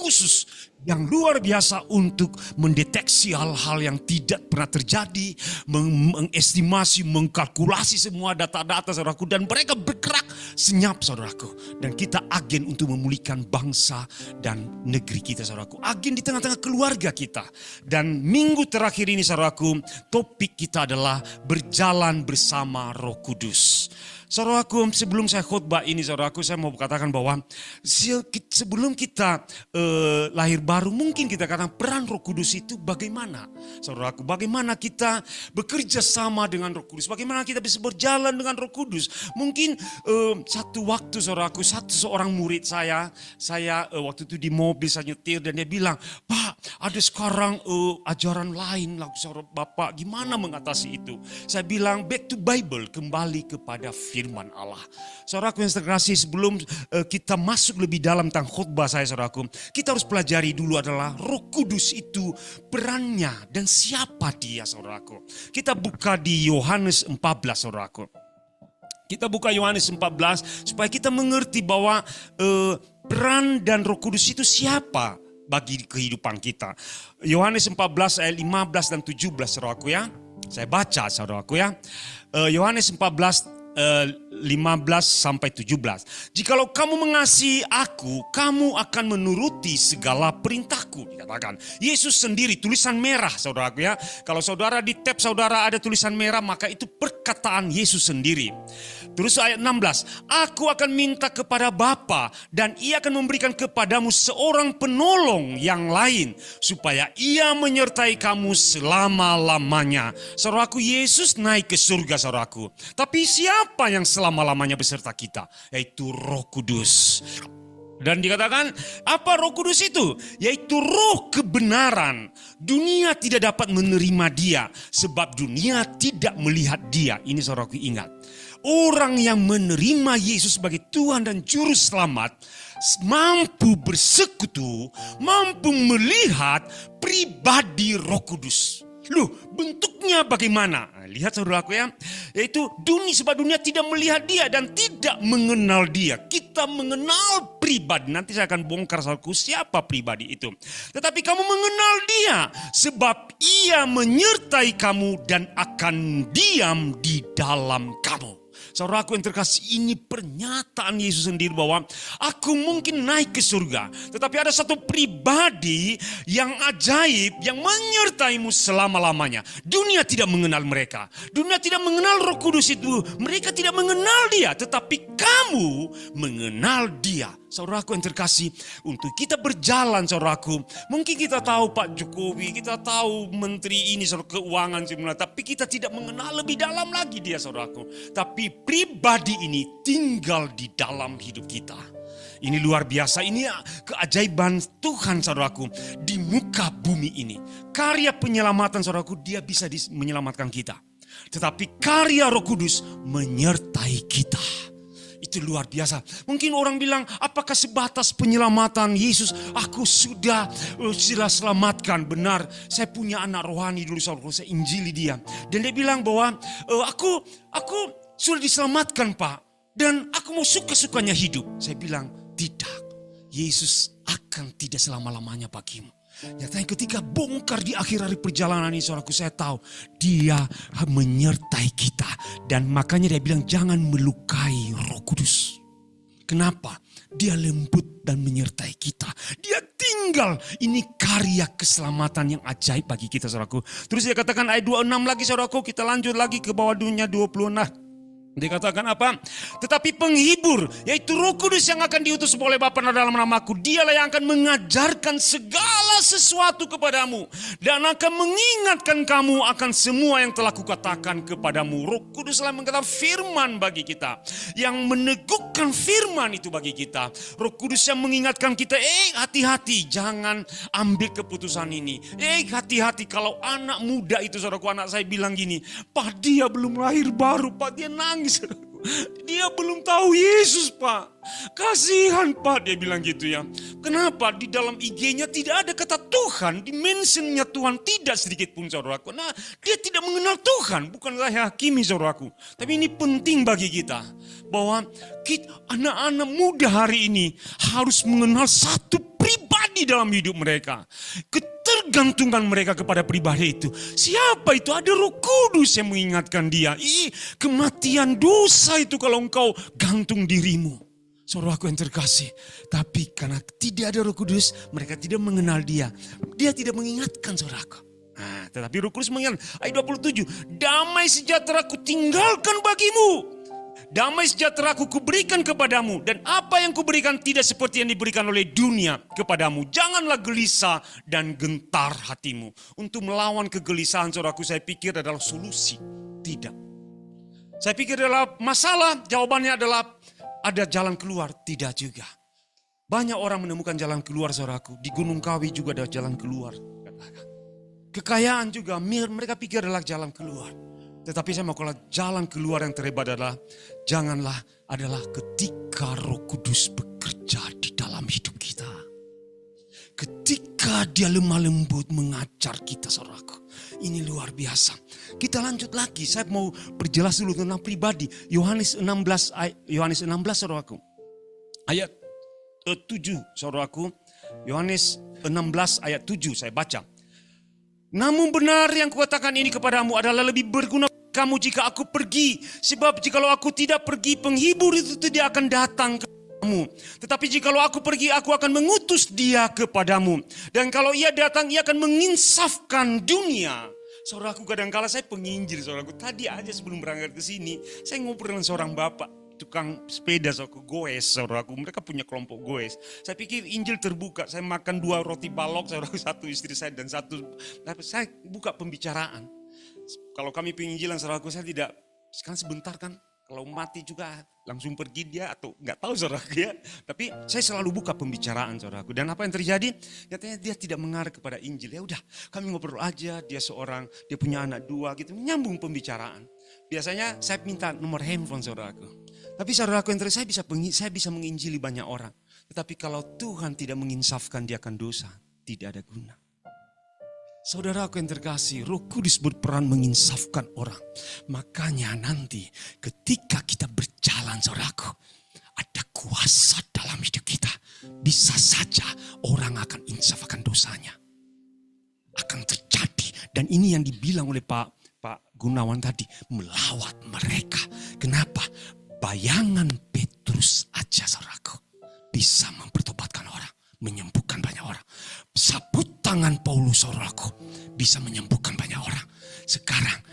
khusus yang luar biasa untuk mendeteksi hal-hal yang tidak pernah terjadi, mengestimasi, mengkalkulasi semua data-data saudaraku, dan mereka bergerak senyap saudaraku. Dan kita agen untuk memulihkan bangsa dan negeri kita saudaraku, agen di tengah-tengah keluarga kita. Dan minggu terakhir ini saudaraku, topik kita adalah berjalan bersama Roh Kudus. Saudaraku, sebelum saya khotbah ini saudaraku, saya mau katakan bahwa sebelum kita lahir baru, mungkin kita katakan peran Roh Kudus itu bagaimana. Saudaraku, bagaimana kita bekerja sama dengan Roh Kudus, bagaimana kita bisa berjalan dengan Roh Kudus. Mungkin satu waktu saudaraku, seorang murid saya waktu itu di mobil saya nyetir, dan dia bilang, "Pak, ada sekarang ajaran lain." Lalu saudara, "Bapak gimana mengatasi itu?" Saya bilang, back to Bible, kembali kepada firman Allah. Saudaraku yang terkasih, sebelum kita masuk lebih dalam tentang khotbah saya saudaraku, kita harus pelajari dulu adalah Roh Kudus itu perannya dan siapa dia saudaraku. Kita buka di Yohanes 14 saudaraku. Kita buka Yohanes 14 supaya kita mengerti bahwa peran dan Roh Kudus itu siapa bagi kehidupan kita. Yohanes 14 ayat 15 dan 17 saudaraku ya. Saya baca saudaraku ya. Yohanes 14 15 sampai 17. "Jikalau kamu mengasihi aku, kamu akan menuruti segala perintahku." Dikatakan Yesus sendiri, tulisan merah saudaraku ya. Kalau saudara di tab saudara ada tulisan merah, maka itu perkataan Yesus sendiri. Terus ayat 16, "Aku akan minta kepada Bapa, dan ia akan memberikan kepadamu seorang penolong yang lain, supaya ia menyertai kamu selama-lamanya." Saudaraku, Yesus naik ke surga saudaraku. Tapi siapa yang selama-lamanya beserta kita? Yaitu Roh Kudus. Dan dikatakan, apa Roh Kudus itu? Yaitu roh kebenaran. Dunia tidak dapat menerima dia, sebab dunia tidak melihat dia. Ini saudaraku ingat. Orang yang menerima Yesus sebagai Tuhan dan Juru Selamat mampu bersekutu, mampu melihat pribadi Roh Kudus. Loh, bentuknya bagaimana? Lihat saudaraku ya, yaitu sebab dunia tidak melihat dia dan tidak mengenal dia. Kita mengenal pribadi. Nanti saya akan bongkar saudaraku siapa pribadi itu. Tetapi kamu mengenal dia sebab ia menyertai kamu dan akan diam di dalam kamu. Saudaraku yang terkasih, ini pernyataan Yesus sendiri bahwa aku mungkin naik ke surga, tetapi ada satu pribadi yang ajaib yang menyertaimu selama-lamanya. Dunia tidak mengenal mereka. Dunia tidak mengenal Roh Kudus itu. Mereka tidak mengenal dia, tetapi kamu mengenal dia. Saudaraku yang terkasih, untuk kita berjalan saudaraku, mungkin kita tahu Pak Jokowi, kita tahu menteri ini saudara keuangan sebenarnya, tapi kita tidak mengenal lebih dalam lagi dia saudaraku. Tapi pribadi ini tinggal di dalam hidup kita. Ini luar biasa, ini keajaiban Tuhan saudaraku di muka bumi ini. Karya penyelamatan saudaraku, dia bisa menyelamatkan kita. Tetapi karya Roh Kudus menyertai kita. Itu luar biasa. Mungkin orang bilang, apakah sebatas penyelamatan Yesus aku sudah selamatkan? Benar, saya punya anak rohani dulu saudara, saya injili dia. Dan dia bilang bahwa aku sudah diselamatkan Pak. Dan aku mau suka-sukanya hidup. Saya bilang, tidak. Yesus akan tidak selama-lamanya bagimu. Nyatanya ketika bongkar di akhir hari perjalanan ini saudaraku, saya tahu dia menyertai kita. Dan makanya dia bilang jangan melukai Roh Kudus. Kenapa? Dia lembut dan menyertai kita. Dia tinggal. Ini karya keselamatan yang ajaib bagi kita saudaraku. Terus dia katakan ayat 26 lagi saudaraku. Kita lanjut lagi ke bawah dunia 26. Dikatakan apa? Tetapi penghibur, yaitu Roh Kudus yang akan diutus oleh Bapa dalam namaku, dialah yang akan mengajarkan segala sesuatu kepadamu dan akan mengingatkan kamu akan semua yang telah kukatakan kepadamu. Roh Kuduslah mengatakan firman bagi kita, yang meneguhkan firman itu bagi kita. Roh Kudus yang mengingatkan kita, hati-hati jangan ambil keputusan ini. Hati-hati kalau anak muda itu, saudaraku, anak saya bilang gini, Pak dia belum lahir baru, Pak dia nangis. Dia belum tahu Yesus Pak. Kasihan Pak, dia bilang gitu ya. Kenapa? Di dalam IG-nya tidak ada kata Tuhan, di mentionnya Tuhan tidak sedikit pun saudaraku. Nah dia tidak mengenal Tuhan. Bukan saya hakimi saudaraku, tapi ini penting bagi kita. Bahwa anak-anak muda hari ini harus mengenal satu pribadi terjadi dalam hidup mereka. Ketergantungan mereka kepada pribadi itu. Siapa itu? Ada Roh Kudus yang mengingatkan dia. Kematian dosa itu kalau engkau gantung dirimu. Saudaraku yang terkasih. Tapi karena tidak ada Roh Kudus, mereka tidak mengenal dia. Dia tidak mengingatkan saudaraku. Nah, tetapi Roh Kudus mengingatkan. Ayat 27. Damai sejahtera ku tinggalkan bagimu. Damai sejahtera ku berikan kepadamu. Dan apa yang kuberikan tidak seperti yang diberikan oleh dunia kepadamu. Janganlah gelisah dan gentar hatimu. Untuk melawan kegelisahan saudaraku, saya pikir adalah solusi. Tidak. Saya pikir adalah masalah, jawabannya adalah ada jalan keluar. Tidak juga. Banyak orang menemukan jalan keluar saudaraku. Di Gunung Kawi juga ada jalan keluar. Kekayaan juga mereka pikir adalah jalan keluar. Tetapi saya mau kalau jalan keluar yang terhebat adalah adalah ketika Roh Kudus bekerja di dalam hidup kita. Ketika dia lemah lembut mengajar kita saudaraku. Ini luar biasa. Kita lanjut lagi. Saya mau perjelas dulu tentang pribadi. Yohanes 16 saudaraku. Ayat 7 saudaraku. Yohanes 16 ayat 7 saya baca. Namun benar yang kukatakan ini kepadamu adalah lebih berguna kamu jika aku pergi. Sebab jikalau aku tidak pergi, penghibur itu tidak akan datang kepadamu. Tetapi jikalau aku pergi, aku akan mengutus dia kepadamu. Dan kalau ia datang, ia akan menginsafkan dunia. Saudaraku, kadang-kala saya penginjil saudaraku. Tadi aja sebelum berangkat ke sini, saya ngobrol dengan seorang bapak. Tukang sepeda saudaraku, goes saudaraku. Mereka punya kelompok goes. Saya pikir Injil terbuka. Saya makan 2 roti balok saudaraku. 1 istri saya dan 1. Saya buka pembicaraan. Kalau kami penginjilan saudaraku, saya tidak. Sekarang sebentar kan. Kalau mati juga langsung pergi dia atau nggak tahu saudaraku ya. Tapi saya selalu buka pembicaraan saudaraku. Dan apa yang terjadi? Katanya dia tidak mengarah kepada Injil. Ya udah, kami ngobrol aja. Dia punya anak 2 gitu. Nyambung pembicaraan. Biasanya saya minta nomor handphone saudaraku. Tapi saudaraku yang terkasih, saya bisa menginjili banyak orang. Tetapi kalau Tuhan tidak menginsafkan dia akan dosa, tidak ada guna. Saudaraku yang terkasih, Roh Kudus berperan menginsafkan orang. Makanya nanti ketika kita berjalan saudaraku, ada kuasa dalam hidup kita. Bisa saja orang akan insafkan dosanya. Akan terjadi. Dan ini yang dibilang oleh Pak Gunawan tadi, melawat mereka. Kenapa? Bayangan Petrus aja saudaraku bisa mempertobatkan orang, menyembuhkan banyak orang. Sabut tangan Paulus saudaraku bisa menyembuhkan banyak orang. Sekarang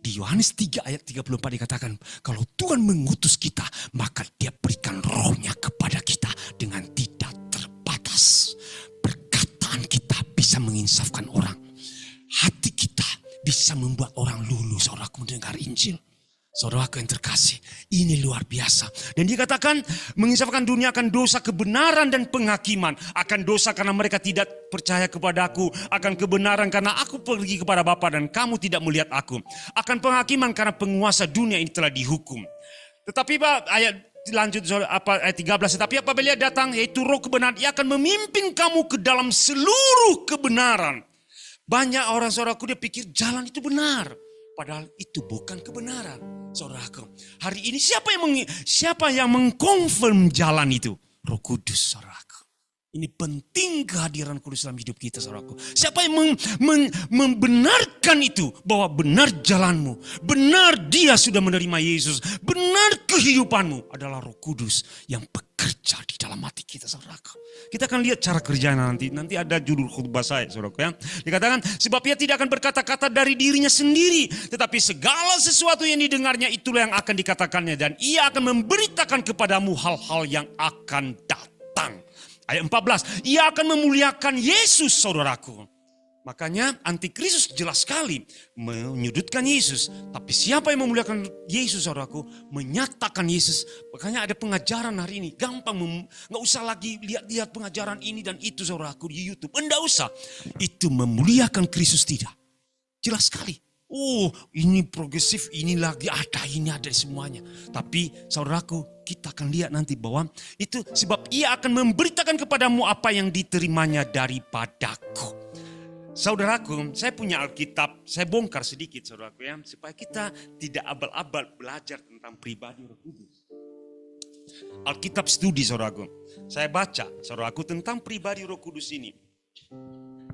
di Yohanes 3 ayat 34 dikatakan, kalau Tuhan mengutus kita, maka dia berikan rohnya kepada kita dengan tidak terbatas. Perkataan kita bisa menginsafkan orang. Hati kita bisa membuat orang luluh saudaraku mendengar Injil. Saudaraku yang terkasih, ini luar biasa. Dan dikatakan menginsafkan dunia akan dosa, kebenaran dan penghakiman. Akan dosa karena mereka tidak percaya kepadaku. Akan kebenaran karena aku pergi kepada Bapa dan kamu tidak melihat aku. Akan penghakiman karena penguasa dunia ini telah dihukum. Tetapi ayat 13, tetapi apabila dia datang yaitu Roh kebenaran, ia akan memimpin kamu ke dalam seluruh kebenaran. Banyak orang saudaraku dia pikir jalan itu benar. Padahal itu bukan kebenaran. Saudaraku, hari ini siapa yang mengkonfirm jalan itu? Roh Kudus, saudaraku. Ini penting kehadiran Kudus dalam hidup kita, saudaraku. Siapa yang membenarkan itu? Bahwa benar jalanmu. Benar dia sudah menerima Yesus. Benar kehidupanmu adalah Roh Kudus yang bekerja di dalam hati kita, saudaraku. Kita akan lihat cara kerjanya nanti. Nanti ada judul khutbah saya, saudaraku ya. Dikatakan, sebab ia tidak akan berkata-kata dari dirinya sendiri. Tetapi segala sesuatu yang didengarnya itulah yang akan dikatakannya. Dan ia akan memberitakan kepadamu hal-hal yang akan datang. Ayat 14, ia akan memuliakan Yesus saudaraku. Makanya antikristus jelas sekali menyudutkan Yesus. Tapi siapa yang memuliakan Yesus saudaraku? Menyatakan Yesus. Makanya ada pengajaran hari ini. Gampang, gak usah lagi lihat-lihat pengajaran ini dan itu saudaraku di YouTube. Enggak usah. Itu memuliakan Kristus tidak. Jelas sekali. Oh ini progresif, ini lagi ada, ini ada semuanya. Tapi saudaraku, kita akan lihat nanti bahwa itu sebab ia akan memberitakan kepadamu apa yang diterimanya daripadaku. Saudaraku, saya punya Alkitab, saya bongkar sedikit saudaraku ya. Supaya kita tidak abal-abal belajar tentang pribadi Roh Kudus. Alkitab studi saudaraku. Saya baca saudaraku tentang pribadi Roh Kudus ini.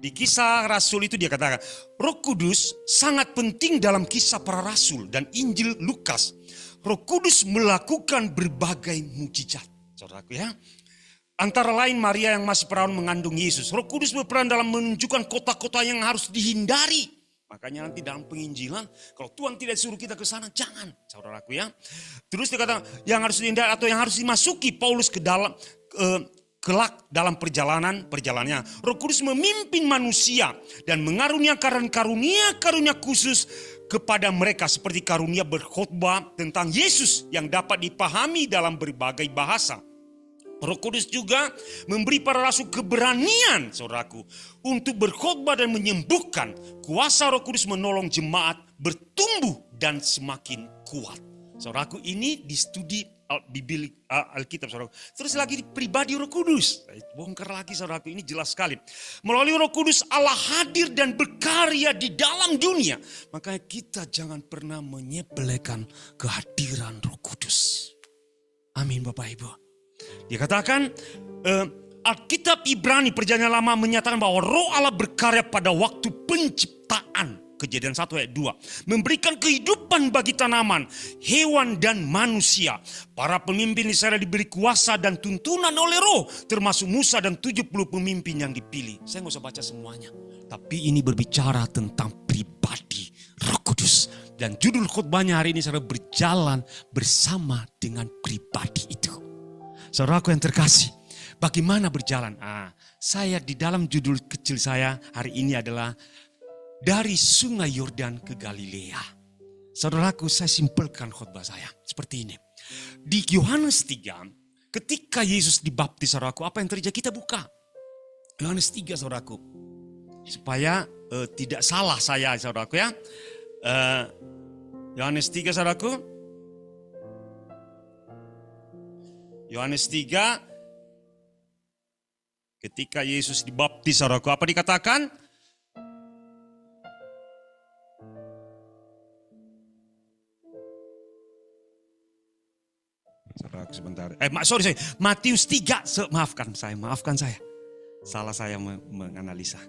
Di Kisah Rasul itu dia katakan, Roh Kudus sangat penting dalam Kisah Para Rasul dan Injil Lukas. Roh Kudus melakukan berbagai mukjizat. Saudaraku ya. Antara lain Maria yang masih perawan mengandung Yesus. Roh Kudus berperan dalam menunjukkan kota-kota yang harus dihindari. Makanya nanti dalam penginjilan, kalau Tuhan tidak suruh kita ke sana, jangan, saudaraku ya. Terus dia kata, yang harus dihindari atau yang harus dimasuki Paulus ke dalam kelak dalam perjalanannya. Roh Kudus memimpin manusia dan mengaruniakan karunia-karunia khusus kepada mereka seperti karunia berkhotbah tentang Yesus yang dapat dipahami dalam berbagai bahasa. Roh Kudus juga memberi para rasul keberanian, saudaraku, untuk berkhotbah dan menyembuhkan. Kuasa Roh Kudus menolong jemaat bertumbuh dan semakin kuat. Saudaraku, ini di studi Alkitab, saudaraku. Terus lagi di pribadi Roh Kudus. Bongkar lagi, saudaraku, ini jelas sekali. Melalui Roh Kudus Allah hadir dan berkarya di dalam dunia. Makanya kita jangan pernah menyepelekan kehadiran Roh Kudus. Amin, Bapak Ibu. Dia katakan, Alkitab Ibrani Perjanjian Lama menyatakan bahwa Roh Allah berkarya pada waktu penciptaan. Kejadian 1 ayat 2. Memberikan kehidupan bagi tanaman, hewan dan manusia. Para pemimpin Israel diberi kuasa dan tuntunan oleh Roh. Termasuk Musa dan 70 pemimpin yang dipilih. Saya nggak usah baca semuanya. Tapi ini berbicara tentang pribadi Roh Kudus. Dan judul khotbahnya hari ini saudara, berjalan bersama dengan pribadi itu. Saudaraku yang terkasih, bagaimana berjalan? Saya di dalam judul kecil saya hari ini adalah dari Sungai Yordan ke Galilea. Saudaraku, saya simpelkan khotbah saya seperti ini. Di Yohanes 3, ketika Yesus dibaptis, saudaraku, apa yang terjadi? Kita buka Yohanes 3, saudaraku, supaya tidak salah saya, saudaraku ya. Yohanes 3, saudaraku. Yohanes 3, ketika Yesus dibaptis, saudaraku, apa dikatakan? Saudaraku sebentar. Sorry. Matius 3, maafkan saya. Salah saya menganalisa.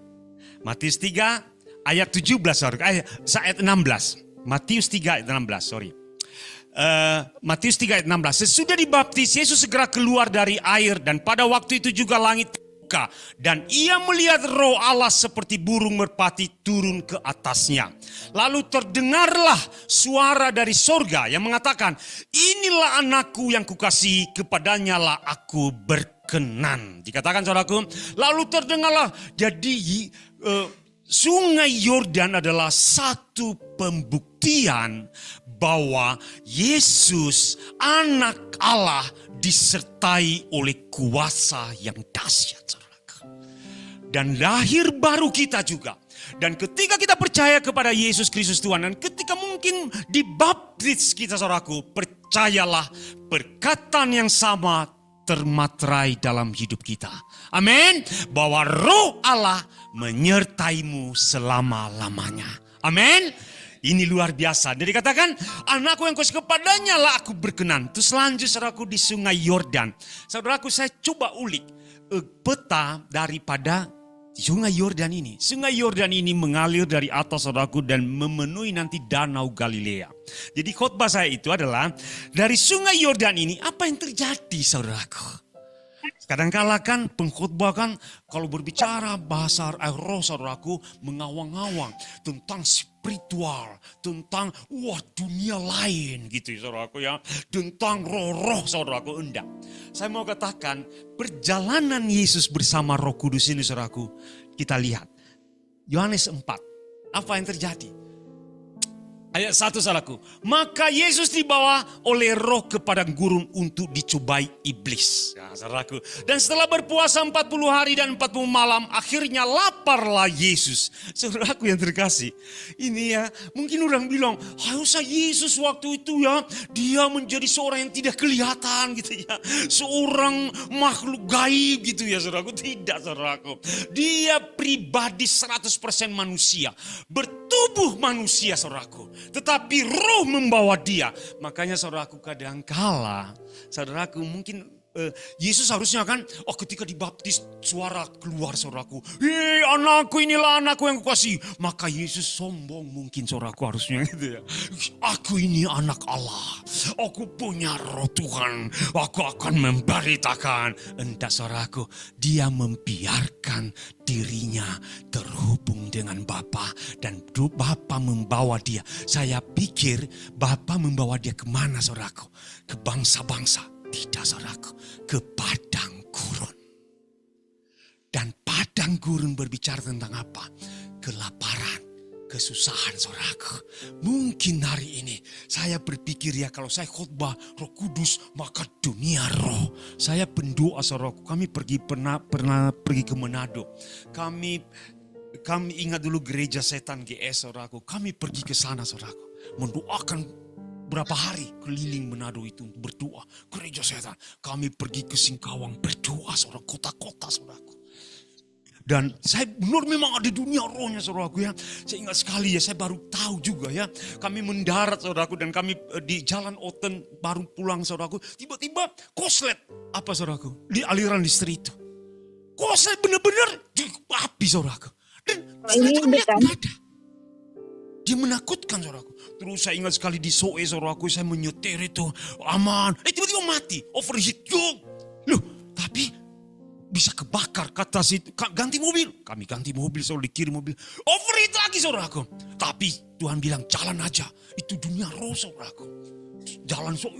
Matius 3 ayat 17, saudaraku. Ayat 16. Matius 3 ayat 16, sorry. Matius 3 ayat 16. Sesudah dibaptis, Yesus segera keluar dari air dan pada waktu itu juga langit terbuka dan ia melihat Roh Allah seperti burung merpati turun ke atasnya. Lalu terdengarlah suara dari sorga yang mengatakan, inilah anakku yang kukasihi, kepadanya lah aku berkenan. Dikatakan saudaraku, lalu terdengarlah. Jadi Sungai Yordan adalah satu pembuktian bahwa Yesus anak Allah disertai oleh kuasa yang dahsyat. Dan lahir baru kita juga. Dan ketika kita percaya kepada Yesus Kristus Tuhan, dan ketika mungkin dibaptis kita, saudaraku, percayalah perkataan yang sama termaterai dalam hidup kita. Amin. Bahwa Roh Allah menyertaimu selama-lamanya. Amin. Ini luar biasa. Jadi katakan, anakku yang kukasihi, kepadanya lah aku berkenan. Terus lanjut, saudaraku, di Sungai Yordan. Saudaraku, saya coba ulik peta daripada Sungai Yordan ini. Sungai Yordan ini mengalir dari atas, saudaraku, dan memenuhi nanti Danau Galilea. Jadi khotbah saya itu adalah dari Sungai Yordan ini apa yang terjadi, saudaraku. Kadang-kala kan pengkhotbah kan kalau berbicara bahasa roh, saudaraku, mengawang-awang tentang spiritual, tentang dunia lain gitu, saudaraku ya, tentang roh-roh, saudaraku. Enggak. Saya mau katakan perjalanan Yesus bersama Roh Kudus ini, saudaraku, kita lihat Yohanes 4. Apa yang terjadi? Ayat 1, saudaraku. Maka Yesus dibawa oleh Roh ke padang gurun untuk dicobai iblis. Ya, saudaraku. Dan setelah berpuasa 40 hari dan 40 malam, akhirnya laparlah Yesus. Saudaraku yang terkasih. Ini ya, mungkin orang bilang, harusnya Yesus waktu itu ya, dia menjadi seorang yang tidak kelihatan gitu ya. Seorang makhluk gaib gitu ya, saudaraku. Tidak, saudaraku. Dia pribadi 100% manusia. Bertubuh manusia, saudaraku. Tetapi roh membawa dia. Makanya saudaraku, kadangkala saudaraku mungkin Yesus harusnya kan, ketika dibaptis suara keluar saudaraku. Hei anakku, inilah anakku yang kukasihi. Maka Yesus sombong mungkin saudaraku harusnya gitu ya. Aku ini anak Allah. Aku punya roh Tuhan. Aku akan memberitakan. Entah saudaraku, dia membiarkan dirinya terhubung dengan Bapa dan Bapa membawa dia. Saya pikir Bapa membawa dia kemana saudaraku? Ke bangsa-bangsa. Tidak saudaraku, ke padang gurun. Dan padang gurun berbicara tentang apa? Kelaparan, kesusahan saudaraku. Mungkin hari ini saya berpikir ya kalau saya khotbah Roh Kudus maka dunia roh. Saya pendoa saudaraku, kami pernah pergi ke Manado. Kami ingat dulu gereja setan GS saudaraku. Kami pergi ke sana saudaraku. Mendoakan berapa hari keliling Manado itu berdoa. Gereja setan. Kami pergi ke Singkawang berdoa saudara. Kota-kota saudaraku. Dan saya benar memang ada dunia rohnya saudaraku ya. Saya ingat sekali ya, saya baru tahu juga ya. Kami mendarat saudaraku dan kami di Jalan Oten baru pulang saudaraku. Tiba-tiba koslet apa saudaraku? Di aliran listrik itu. Koslet benar-benar api saudaraku. Dan setelah kami lihat ada. Dia menakutkan saudaraku. Terus saya ingat sekali di Soe saudaraku, saya menyetir itu aman. Tiba-tiba mati, overheat. Loh, tapi bisa kebakar kata situ. Ganti mobil. Kami ganti mobil, saudara dikirim mobil. Overheat lagi saudaraku. Tapi Tuhan bilang jalan aja. Itu dunia roh saudaraku. Jalan Soe,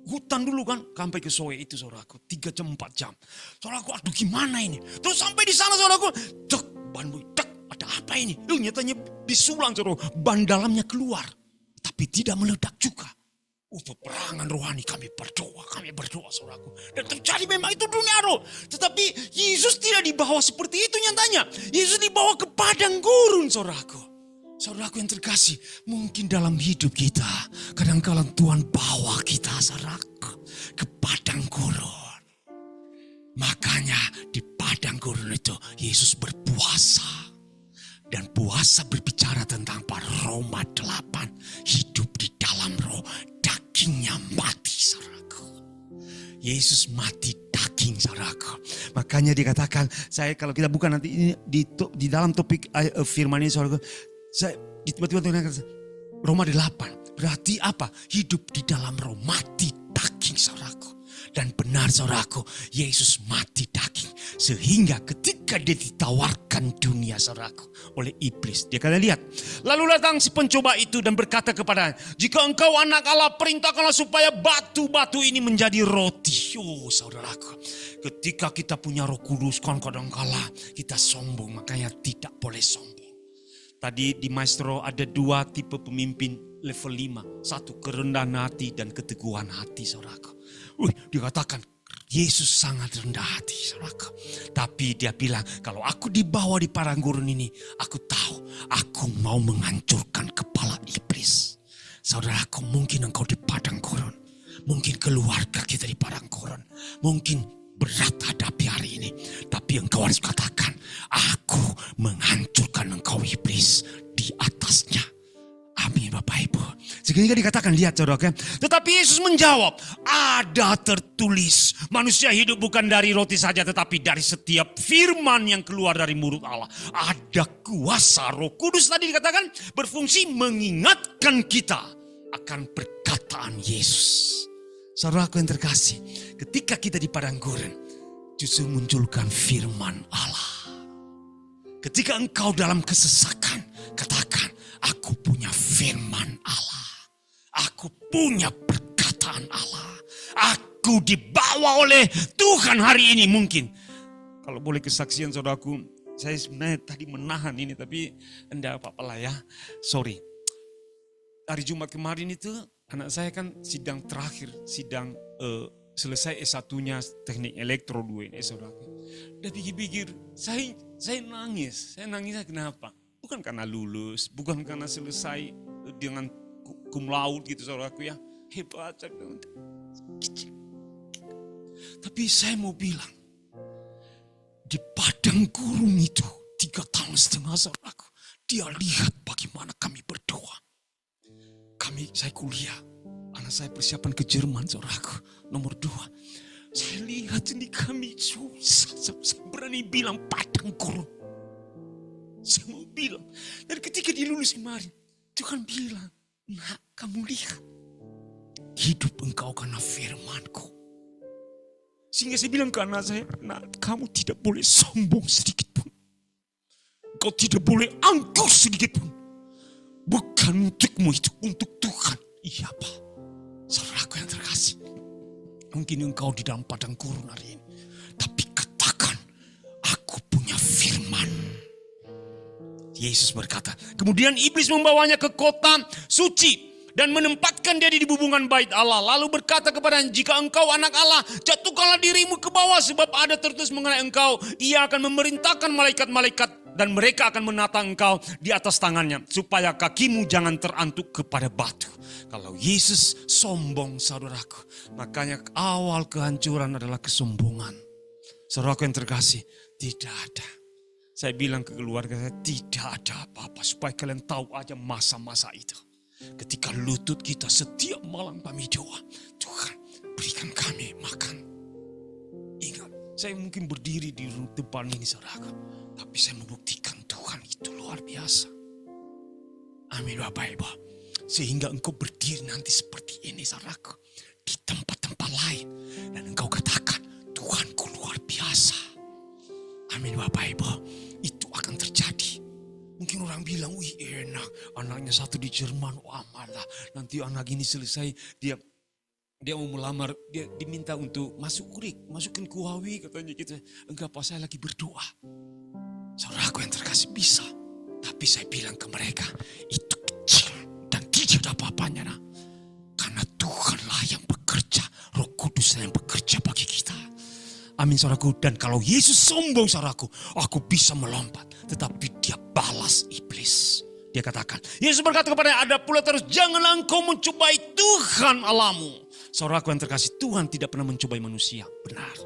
hutan dulu kan. Sampai ke Soe itu saudaraku. 3 jam 4 jam. Saudaraku, aduh gimana ini. Terus sampai di sana saudaraku. Cek, ban boy, cek. Ada apa ini? Nyatanya disulang saudara, ban dalamnya keluar. Tapi tidak meledak juga. Peperangan rohani, kami berdoa saudaraku. Dan terjadi memang itu dunia roh. Tetapi Yesus tidak dibawa seperti itu nyatanya. Yesus dibawa ke padang gurun saudaraku. Saudaraku yang terkasih, mungkin dalam hidup kita, kadang-kadang Tuhan bawa kita saudaraku ke padang gurun. Makanya di padang gurun itu Yesus berpuasa. Dan puasa berbicara tentang Roma 8. Hidup di dalam roh. Dagingnya mati saudaraku. Yesus mati daging saudaraku. Makanya dikatakan, saya kalau kita bukan nanti ini di dalam topik firman ini saudaraku. Saya tiba-tiba Roma 8. Berarti apa? Hidup di dalam roh. Mati daging saudaraku. Dan benar saudaraku, Yesus mati daging. Sehingga ketika dia ditawarkan dunia saudaraku oleh iblis. Dia kata lihat. Lalu datang si pencoba itu dan berkata kepadanya. Jika engkau anak Allah, perintahkanlah supaya batu-batu ini menjadi roti. Saudaraku. Ketika kita punya Roh Kudus, kadang-kala kita sombong. Makanya tidak boleh sombong. Tadi di Maestro ada 2 tipe pemimpin level 5. 1 kerendahan hati dan keteguhan hati saudaraku. Dikatakan Yesus sangat rendah hati saudaraku. Tapi dia bilang kalau aku dibawa di padang gurun ini, aku tahu aku mau menghancurkan kepala iblis. Saudaraku, mungkin engkau di padang gurun. Mungkin keluarga kita di padang gurun. Mungkin berat hadapi hari ini. Tapi engkau harus katakan, aku menghancurkan engkau iblis di atasnya. Amin Bapak Ibu. Sehingga dikatakan, lihat saudara. Tetapi Yesus menjawab, ada tertulis, manusia hidup bukan dari roti saja tetapi dari setiap firman yang keluar dari mulut Allah. Ada kuasa Roh Kudus tadi dikatakan berfungsi mengingatkan kita akan perkataan Yesus. Saudaraku yang terkasih, ketika kita di padang gurun, justru munculkan firman Allah. Ketika engkau dalam kesesakan, katakan, aku punya firman Allah. Aku punya perkataan Allah. Aku dibawa oleh Tuhan hari ini mungkin. Kalau boleh kesaksian saudaraku, saya sebenarnya tadi menahan ini tapi enggak apa-apa lah ya. Sorry. Hari Jumat kemarin itu anak saya kan sidang terakhir, sidang selesai S1-nya teknik elektro 2 ini saudaraku. Dan pikir-pikir, saya nangis. Saya nangisnya kenapa? Bukan karena lulus, bukan karena selesai dengan cum laude gitu saudaraku ya. Hebat. Tapi saya mau bilang, di padang gurun itu 3,5 tahun saudaraku, dia lihat bagaimana kami berdoa. Saya kuliah, anak saya persiapan ke Jerman saudaraku, nomor 2. Saya lihat ini kami susah. Saya berani bilang padang gurun. Saya mau bilang. Dan ketika dia lulus kemarin, Tuhan bilang, nak, kamu lihat. Hidup engkau karena firman-Ku. Sehingga saya bilang ke anak saya, nak, kamu tidak boleh sombong sedikit pun. Kau tidak boleh angkuh sedikit pun. Bukan untukmu itu, untuk Tuhan. Iya Pak, saudaraku yang terkasih. Mungkin engkau di dalam padang gurun hari ini. Tapi katakan, aku punya firman. Yesus berkata, kemudian iblis membawanya ke kota suci. Dan menempatkan dia di bubungan bait Allah. Lalu berkata kepadanya, jika engkau anak Allah, jatuhkanlah dirimu ke bawah. Sebab ada tertulis mengenai engkau. Ia akan memerintahkan malaikat-malaikat. Dan mereka akan menata engkau di atas tangannya. Supaya kakimu jangan terantuk kepada batu. Kalau Yesus sombong, saudaraku. Makanya awal kehancuran adalah kesombongan. Saudaraku yang terkasih, tidak ada. Saya bilang ke keluarga saya, tidak ada apa-apa. Supaya kalian tahu aja masa-masa itu. Ketika lutut kita setiap malam kami doa, Tuhan berikan kami makan. Ingat, saya mungkin berdiri di depan ini saudara, tapi saya membuktikan Tuhan itu luar biasa. Amin Bapak Ibu. Sehingga engkau berdiri nanti seperti ini saudaraku, di tempat-tempat lain. Dan engkau katakan, Tuhanku luar biasa. Amin Bapak Ibu. Itu akan terjadi. Mungkin orang bilang, wih enak, anaknya satu di Jerman, wah malah nanti anak ini selesai, dia mau melamar, dia diminta untuk masukin ke Huawei katanya gitu. Enggak Pak, saya lagi berdoa. Saudaraku yang terkasih bisa, tapi saya bilang ke mereka, itu kecil dan tidak ada apa-apanya. Nah. Karena Tuhanlah yang bekerja, Roh Kudus yang bekerja bagi kita. Amin saudaraku. Dan kalau Yesus sombong saudaraku, aku bisa melompat. Tetapi dia balas iblis. Dia katakan, Yesus berkata kepadanya, ada pula terus, janganlah engkau mencobai Tuhan Allahmu. Saudaraku yang terkasih, Tuhan tidak pernah mencobai manusia. Benar.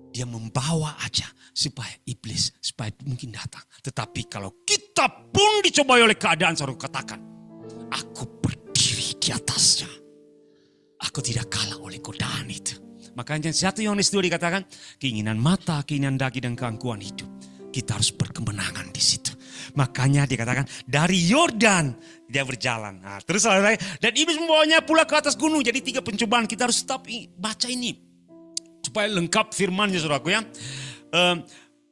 Dia membawa aja supaya iblis, supaya mungkin datang. Tetapi kalau kita pun dicobai oleh keadaan, saudaraku katakan, aku berdiri di atasnya. Aku tidak kalah oleh godaan itu. Makanya 1 Yohanes 2 dikatakan, keinginan mata, keinginan daging dan keangkuhan hidup. Kita harus berkemenangan di situ. Makanya dikatakan dari Yordan dia berjalan. Nah, terus dan iblis membawanya pula ke atas gunung. Jadi 3 pencobaan kita harus tetap baca ini. Supaya lengkap firmannya saudaraku ya.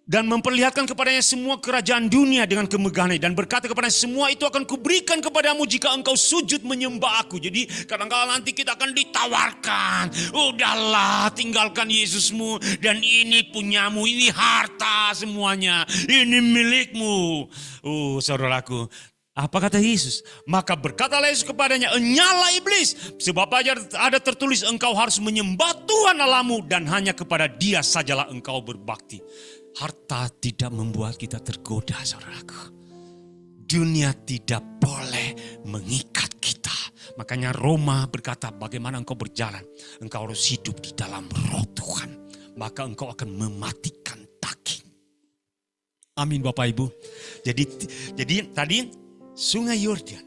Dan memperlihatkan kepadanya semua kerajaan dunia dengan kemegahannya. Dan berkata kepadanya, semua itu akan kuberikan kepadamu jika engkau sujud menyembah aku. Jadi kadang-kadang nanti kita akan ditawarkan. Udahlah tinggalkan Yesusmu. Dan ini punyamu, ini harta semuanya. Ini milikmu. Oh saudaraku. Apa kata Yesus? Maka berkatalah Yesus kepadanya, enyala iblis. Sebab ada tertulis engkau harus menyembah Tuhan Allahmu. Dan hanya kepada dia sajalah engkau berbakti. Harta tidak membuat kita tergoda, saudaraku. Dunia tidak boleh mengikat kita. Makanya Roma berkata, bagaimana engkau berjalan? Engkau harus hidup di dalam roh Tuhan. Maka engkau akan mematikan daging. Amin Bapak Ibu. Jadi tadi Sungai Yordan,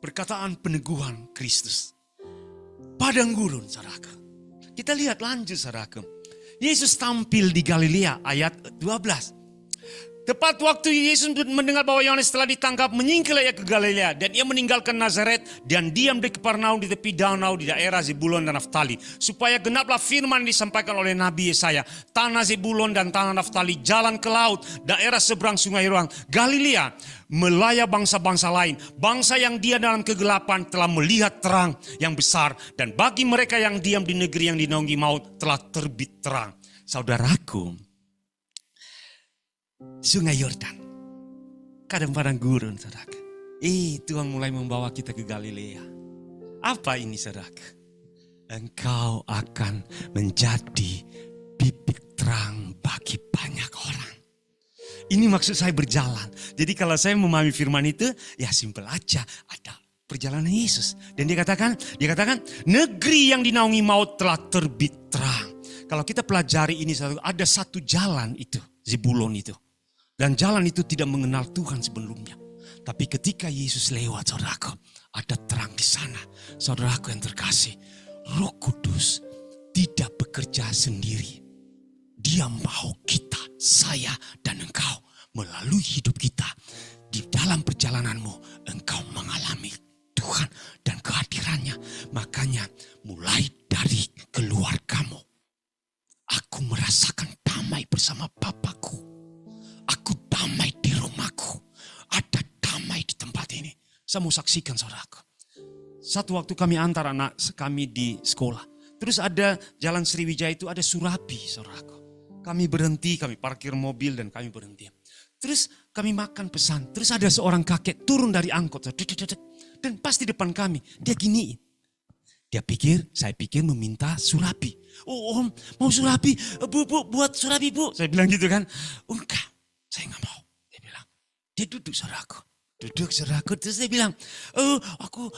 perkataan peneguhan Kristus. Padang gurun, saudaraku. Kita lihat lanjut, saudaraku. Yesus tampil di Galilea ayat 12. Tepat waktu Yesus mendengar bahwa Yohanes telah ditangkap, menyingkirlah ia ke Galilea. Dan ia meninggalkan Nazaret dan diam di Kapernaum di tepi danau di daerah Zebulon dan Naftali. Supaya genaplah firman disampaikan oleh Nabi Yesaya. Tanah Zebulon dan tanah Naftali, jalan ke laut, daerah seberang sungai Yordan. Galilea melayani bangsa-bangsa lain. Bangsa yang diam dalam kegelapan telah melihat terang yang besar. Dan bagi mereka yang diam di negeri yang dinaungi maut telah terbit terang. Saudaraku, Sungai Yordan, kadang padang gurun, saudara. Tuhan mulai membawa kita ke Galilea. Apa ini, saudara? Engkau akan menjadi bibit terang bagi banyak orang. Ini maksud saya berjalan. Jadi kalau saya memahami firman itu, ya simpel aja. Ada perjalanan Yesus. Dan dia katakan, negeri yang dinaungi maut telah terbit terang. Kalau kita pelajari ini, ada satu jalan itu, Zebulon itu. Dan jalan itu tidak mengenal Tuhan sebelumnya. Tapi ketika Yesus lewat, saudaraku, ada terang di sana. Saudaraku yang terkasih, Roh Kudus tidak bekerja bekerja sendiri. Dia mau kita, saya dan engkau melalui hidup kita. Di dalam perjalananmu engkau mengalami Tuhan dan kehadirannya. Makanya mulai dari keluargamu. Aku merasakan damai bersama Bapakku. Aku damai di rumahku. Ada damai di tempat ini. Saya mau saksikan saudaraku. Satu waktu kami antar anak kami di sekolah. Terus ada Jalan Sriwijaya itu ada surabi saudaraku. Kami berhenti, kami parkir mobil dan kami berhenti. Terus kami makan pesan. Terus ada seorang kakek turun dari angkot. Dan pas di depan kami, dia giniin. Saya pikir meminta surabi. Oh om, mau surabi? Bu, buat surabi bu. Saya bilang gitu kan. Enggak, saya nggak mau. Dia bilang, dia duduk saudaraku. Terus dia bilang,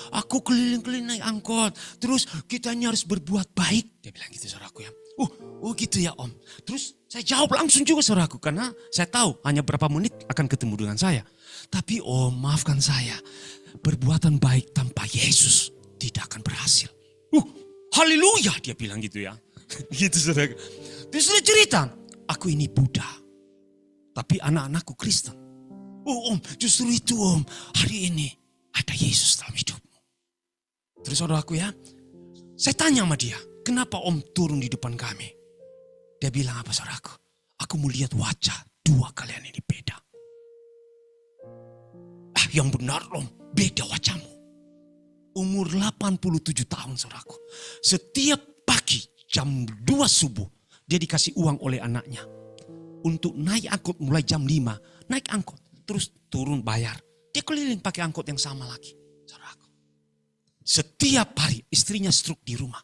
aku keliling-keliling naik angkot. Terus kita ini harus berbuat baik. Dia bilang gitu saudaraku ya. Oh gitu ya om. Terus saya jawab langsung juga saudaraku. Karena saya tahu hanya berapa menit akan ketemu dengan saya. Tapi om maafkan saya. Perbuatan baik tanpa Yesus tidak akan berhasil. Haleluya dia bilang gitu ya. Gitu saudaraku. Terus dia cerita. Aku ini Buddha. Tapi anak-anakku Kristen. Oh om justru itu om. Hari ini ada Yesus dalam hidupmu. Terus saudaraku ya. Saya tanya sama dia. Kenapa om turun di depan kami? Dia bilang apa saudaraku? Aku mau lihat wajah dua kalian ini beda. Yang benar om, beda wajahmu. Umur 87 tahun saudaraku. Setiap pagi jam 2 subuh dia dikasih uang oleh anaknya. Untuk naik angkot mulai jam 5. Naik angkot, terus turun bayar. Dia keliling pakai angkot yang sama lagi. Saudaraku. Setiap hari istrinya stroke di rumah.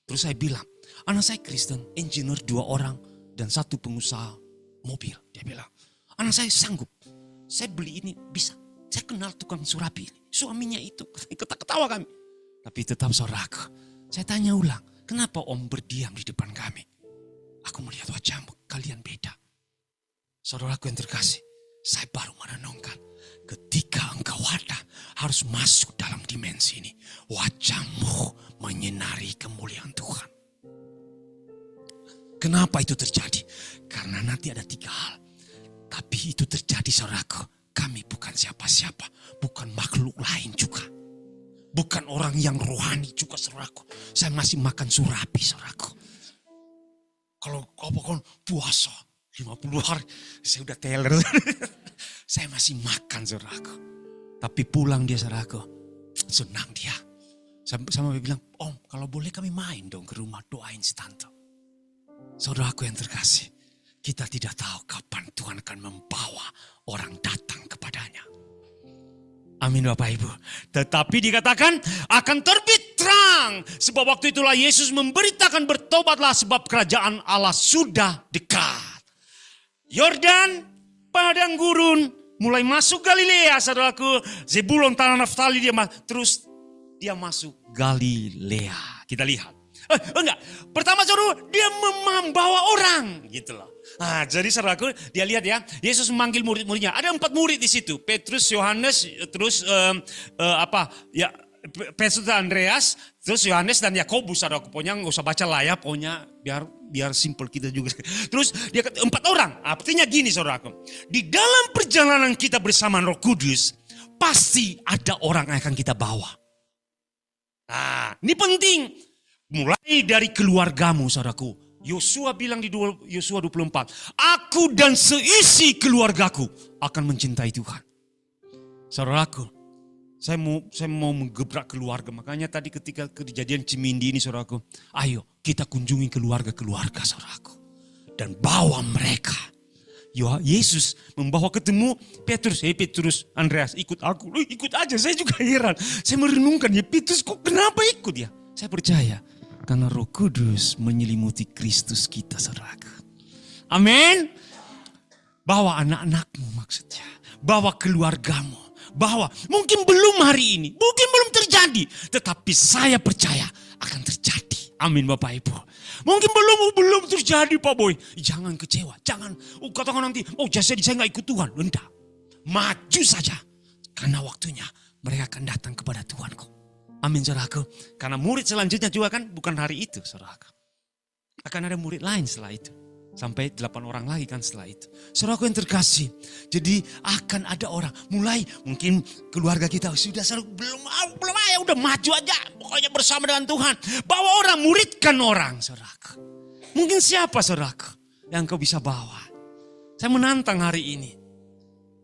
Terus saya bilang, anak saya Kristen, engineer 2 orang dan 1 pengusaha mobil. Dia bilang, anak saya sanggup, saya beli ini bisa. Saya kenal tukang surabi ini, suaminya itu. Ketawa kami. Tapi tetap saudaraku, saya tanya ulang, kenapa om berdiam di depan kami? Aku melihat wajahmu, kalian beda. Saudaraku yang terkasih, saya baru merenungkan. Ketika engkau ada, harus masuk dalam dimensi ini. Wajahmu menyinari kemuliaan Tuhan. Kenapa itu terjadi? Karena nanti ada 3 hal. Tapi itu terjadi saudaraku. Kami bukan siapa-siapa. Bukan makhluk lain juga. Bukan orang yang rohani juga saudaraku. Saya masih makan surabi saudaraku. Kalau kau puasa 50 hari. Saya udah teler. Saya masih makan saudaraku. Tapi pulang dia saudaraku. Senang dia. Sama dia bilang, om kalau boleh kami main dong ke rumah doain si tante. Saudaraku yang terkasih. Kita tidak tahu kapan Tuhan akan membawa orang datang kepadanya. Amin Bapak Ibu. Tetapi dikatakan akan terbit terang. Sebab waktu itulah Yesus memberitakan bertobatlah sebab kerajaan Allah sudah dekat. Yordan, padang gurun, mulai masuk Galilea saudaraku. Zebulon, tanah Naftali terus dia masuk Galilea. Kita lihat. Enggak, pertama saudara dia membawa orang gitu loh. Nah, jadi saudaraku dia lihat ya, Yesus memanggil murid-muridnya. Ada 4 murid di situ, Petrus, Yohanes, terus Petrus dan Andreas, terus Yohanes dan Yakobus. Saudaraku, pokoknya nggak usah baca lah ya, pokoknya biar simple kita juga. Terus dia 4 orang, artinya gini saudaraku, di dalam perjalanan kita bersama Roh Kudus pasti ada orang yang akan kita bawa. Nah, ini penting. Mulai dari keluargamu saudaraku. Yosua bilang di Yosua 24. Aku dan seisi keluargaku akan mencintai Tuhan. Saudaraku. Saya mau menggebrak keluarga. Makanya tadi ketika kejadian Cimindi ini saudaraku. Ayo kita kunjungi keluarga-keluarga saudaraku. Dan bawa mereka. Yesus membawa ketemu Petrus. Petrus, Andreas ikut aku. Ikut aja, saya juga heran. Saya merenungkan ya Petrus kok kenapa ikut ya. Saya percaya. Karena Roh Kudus menyelimuti Kristus kita saudaraku. Amin. Bawa anak-anakmu maksudnya. Bawa keluargamu. Bawa. Mungkin belum hari ini. Mungkin belum terjadi. Tetapi saya percaya akan terjadi. Amin Bapak Ibu. Mungkin belum terjadi Pak Boy. Jangan kecewa. Jangan. Katakan nanti. Jadi saya gak ikut Tuhan. Enggak. Maju saja. Karena waktunya mereka akan datang kepada Tuhan kok. Amin saudaraku. Karena murid selanjutnya juga kan bukan hari itu saudaraku. Akan ada murid lain setelah itu. Sampai 8 orang lagi kan setelah itu. Saudaraku yang terkasih. Jadi akan ada orang. Mulai mungkin keluarga kita sudah belum ya udah maju aja. Pokoknya bersama dengan Tuhan. Bawa orang, muridkan orang saudaraku. Mungkin siapa saudaraku yang kau bisa bawa. Saya menantang hari ini.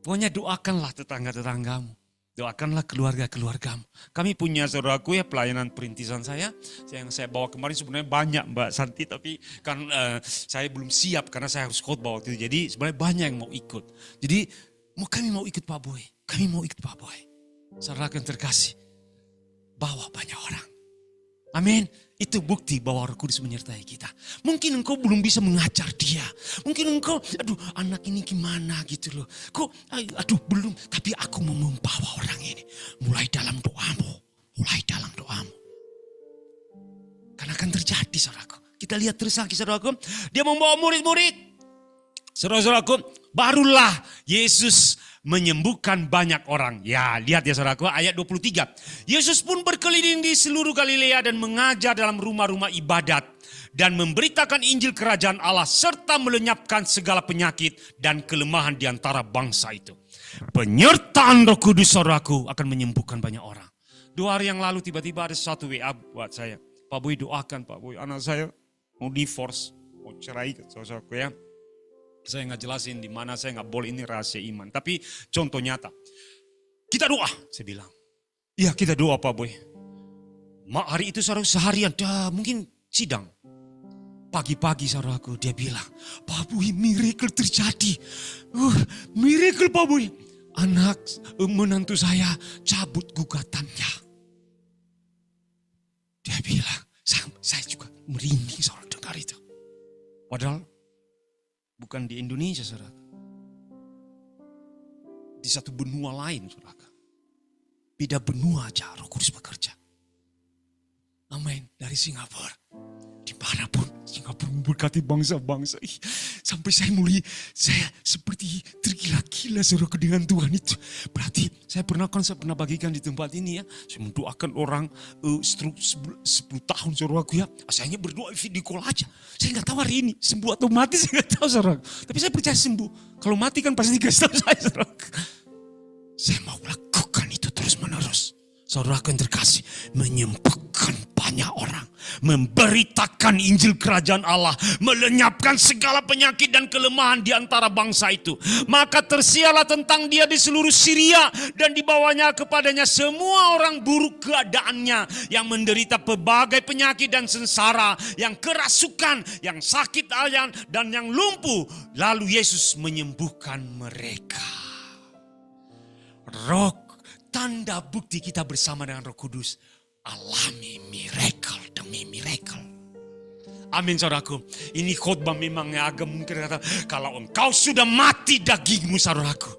Pokoknya doakanlah tetangga-tetanggamu. Doakanlah keluarga-keluargamu. Kami punya saudaraku ya pelayanan perintisan saya. Yang saya bawa kemarin sebenarnya banyak Mbak Santi. Tapi kan saya belum siap karena saya harus khotbah waktu itu. Jadi sebenarnya banyak yang mau ikut. Jadi kami mau ikut Pak Boy. Kami mau ikut Pak Boy. Saudaraku yang terkasih. Bawa banyak orang. Amin. Itu bukti bahwa Roh Kudus menyertai kita. Mungkin engkau belum bisa mengajar dia. Mungkin engkau, anak ini gimana gitu loh. Belum. Tapi aku mau membawa orang ini. Mulai dalam doamu. Mulai dalam doamu. Karena akan terjadi saudaraku. Kita lihat terus lagi saudaraku. Dia membawa murid-murid. Saudara-saudaraku, barulah Yesus menyembuhkan banyak orang. Ya, lihat ya saudaraku, ayat 23. Yesus pun berkeliling di seluruh Galilea dan mengajar dalam rumah-rumah ibadat. Dan memberitakan Injil Kerajaan Allah serta melenyapkan segala penyakit dan kelemahan di antara bangsa itu. Penyertaan Roh Kudus saudaraku akan menyembuhkan banyak orang. 2 hari yang lalu tiba-tiba ada satu WA buat saya. Pak Boy doakan Pak Boy, anak saya mau divorce, mau cerai saudaraku ya. Saya nggak jelasin di mana, saya nggak boleh, ini rahasia iman. Tapi contoh nyata. Kita doa, saya bilang. Iya kita doa Pak Boy. Hari itu saudara seharian, mungkin sidang. Pagi-pagi saudaraku dia bilang, Pak Boy miracle terjadi. Miracle Pak Boy. Anak menantu saya cabut gugatannya. Dia bilang, saya juga merinding saudara dengar itu. Padahal bukan di Indonesia, saudara. Di satu benua lain, saudara. Beda benua aja Roh Kudus bekerja. Amin. Dari Singapura. Dimanapun Singapura memberkati bangsa-bangsa. Sampai saya seperti tergila-gila saudara dengan Tuhan itu. Berarti saya pernah bagikan di tempat ini ya. Saya mendoakan orang stroke 10 tahun saudaraku ya. Asalnya berdoa video call aja. Saya nggak tahu hari ini sembuh atau mati, saya nggak tahu saudara. Tapi saya percaya sembuh. Kalau mati kan pasti dikasih tahu saya saudara. Saya mau lakukan itu terus menerus. Saudaraku yang terkasih, menyembuhkan banyak orang, memberitakan Injil Kerajaan Allah, melenyapkan segala penyakit dan kelemahan di antara bangsa itu. Maka tersiarlah tentang dia di seluruh Syria dan dibawanya kepadanya semua orang buruk keadaannya yang menderita berbagai penyakit dan sengsara, yang kerasukan, yang sakit dan yang lumpuh. Lalu Yesus menyembuhkan mereka. Tanda bukti kita bersama dengan Roh Kudus. Alami miracle demi miracle. Amin saudaraku. Ini khotbah memang agak mungkin kata, kalau engkau sudah mati dagingmu saudaraku.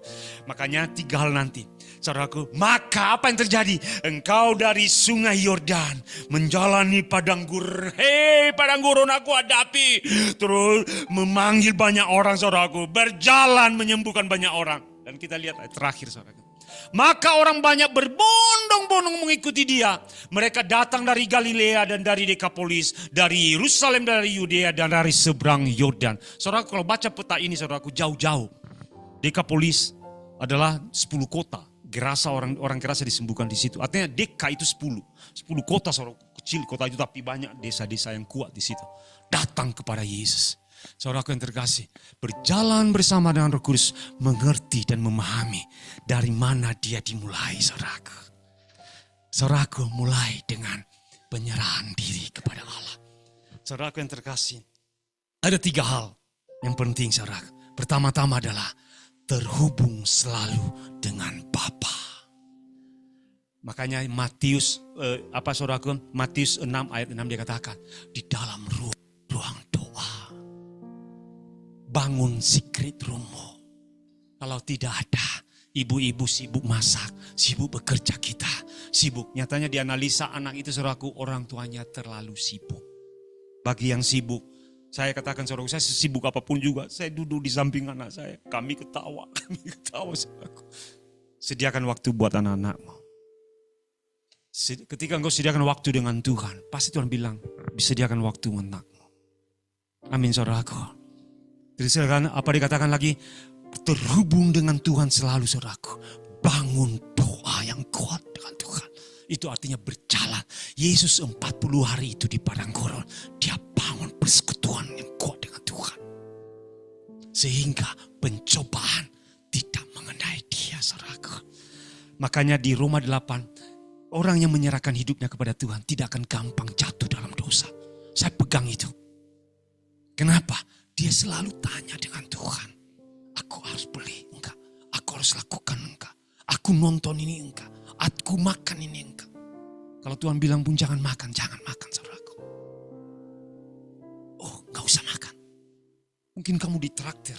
Makanya 3 hal nanti. Saudaraku, maka apa yang terjadi? Engkau dari sungai Yordan menjalani padang gurun. Hei padang gurun aku hadapi. Terus memanggil banyak orang saudaraku. Berjalan menyembuhkan banyak orang. Dan kita lihat ayat terakhir saudaraku. Maka orang banyak berbondong-bondong mengikuti dia. Mereka datang dari Galilea dan dari Dekapolis, dari Yerusalem, dari Yudea dan dari seberang Yordan. Saudara kalau baca peta ini saudaraku jauh-jauh. Dekapolis adalah 10 kota. Gerasa orang Gerasa disembuhkan di situ. Artinya Deka itu 10. 10 kota saudara kecil kota itu tapi banyak desa-desa yang kuat di situ. Datang kepada Yesus. Saudaraku yang terkasih, berjalan bersama dengan Roh Kudus, mengerti dan memahami dari mana dia dimulai saudaraku. Saudaraku mulai dengan penyerahan diri kepada Allah. Saudaraku yang terkasih, ada 3 hal yang penting saudaraku. Pertama-tama adalah terhubung selalu dengan Bapa. Makanya Matius Matius 6 ayat 6 dia katakan, di dalam ruang doa bangun secret roommu. Kalau tidak ada, ibu-ibu sibuk masak, sibuk bekerja kita, sibuk. Nyatanya dianalisa anak itu saudaraku, orang tuanya terlalu sibuk. Bagi yang sibuk, saya katakan saudaraku, saya sesibuk apapun juga, saya duduk di samping anak saya. Kami ketawa saudaraku. Sediakan waktu buat anak-anakmu. Ketika engkau sediakan waktu dengan Tuhan, pasti Tuhan bilang, disediakan waktu untukmu. Amin saudaraku. Jadi silakan apa dikatakan lagi? Terhubung dengan Tuhan selalu saudaraku. Bangun doa yang kuat dengan Tuhan. Itu artinya berjalan. Yesus 40 hari itu di padang gurun. Dia bangun persekutuan yang kuat dengan Tuhan. Sehingga pencobaan tidak mengenai dia saudaraku. Makanya di Roma 8, orang yang menyerahkan hidupnya kepada Tuhan tidak akan gampang jatuh dalam dosa. Saya pegang itu. Kenapa? Dia selalu tanya dengan Tuhan. Aku harus beli enggak? Aku harus lakukan enggak? Aku nonton ini enggak? Aku makan ini enggak? Kalau Tuhan bilang pun jangan makan saudaraku. Oh, enggak usah makan. Mungkin kamu ditraktir.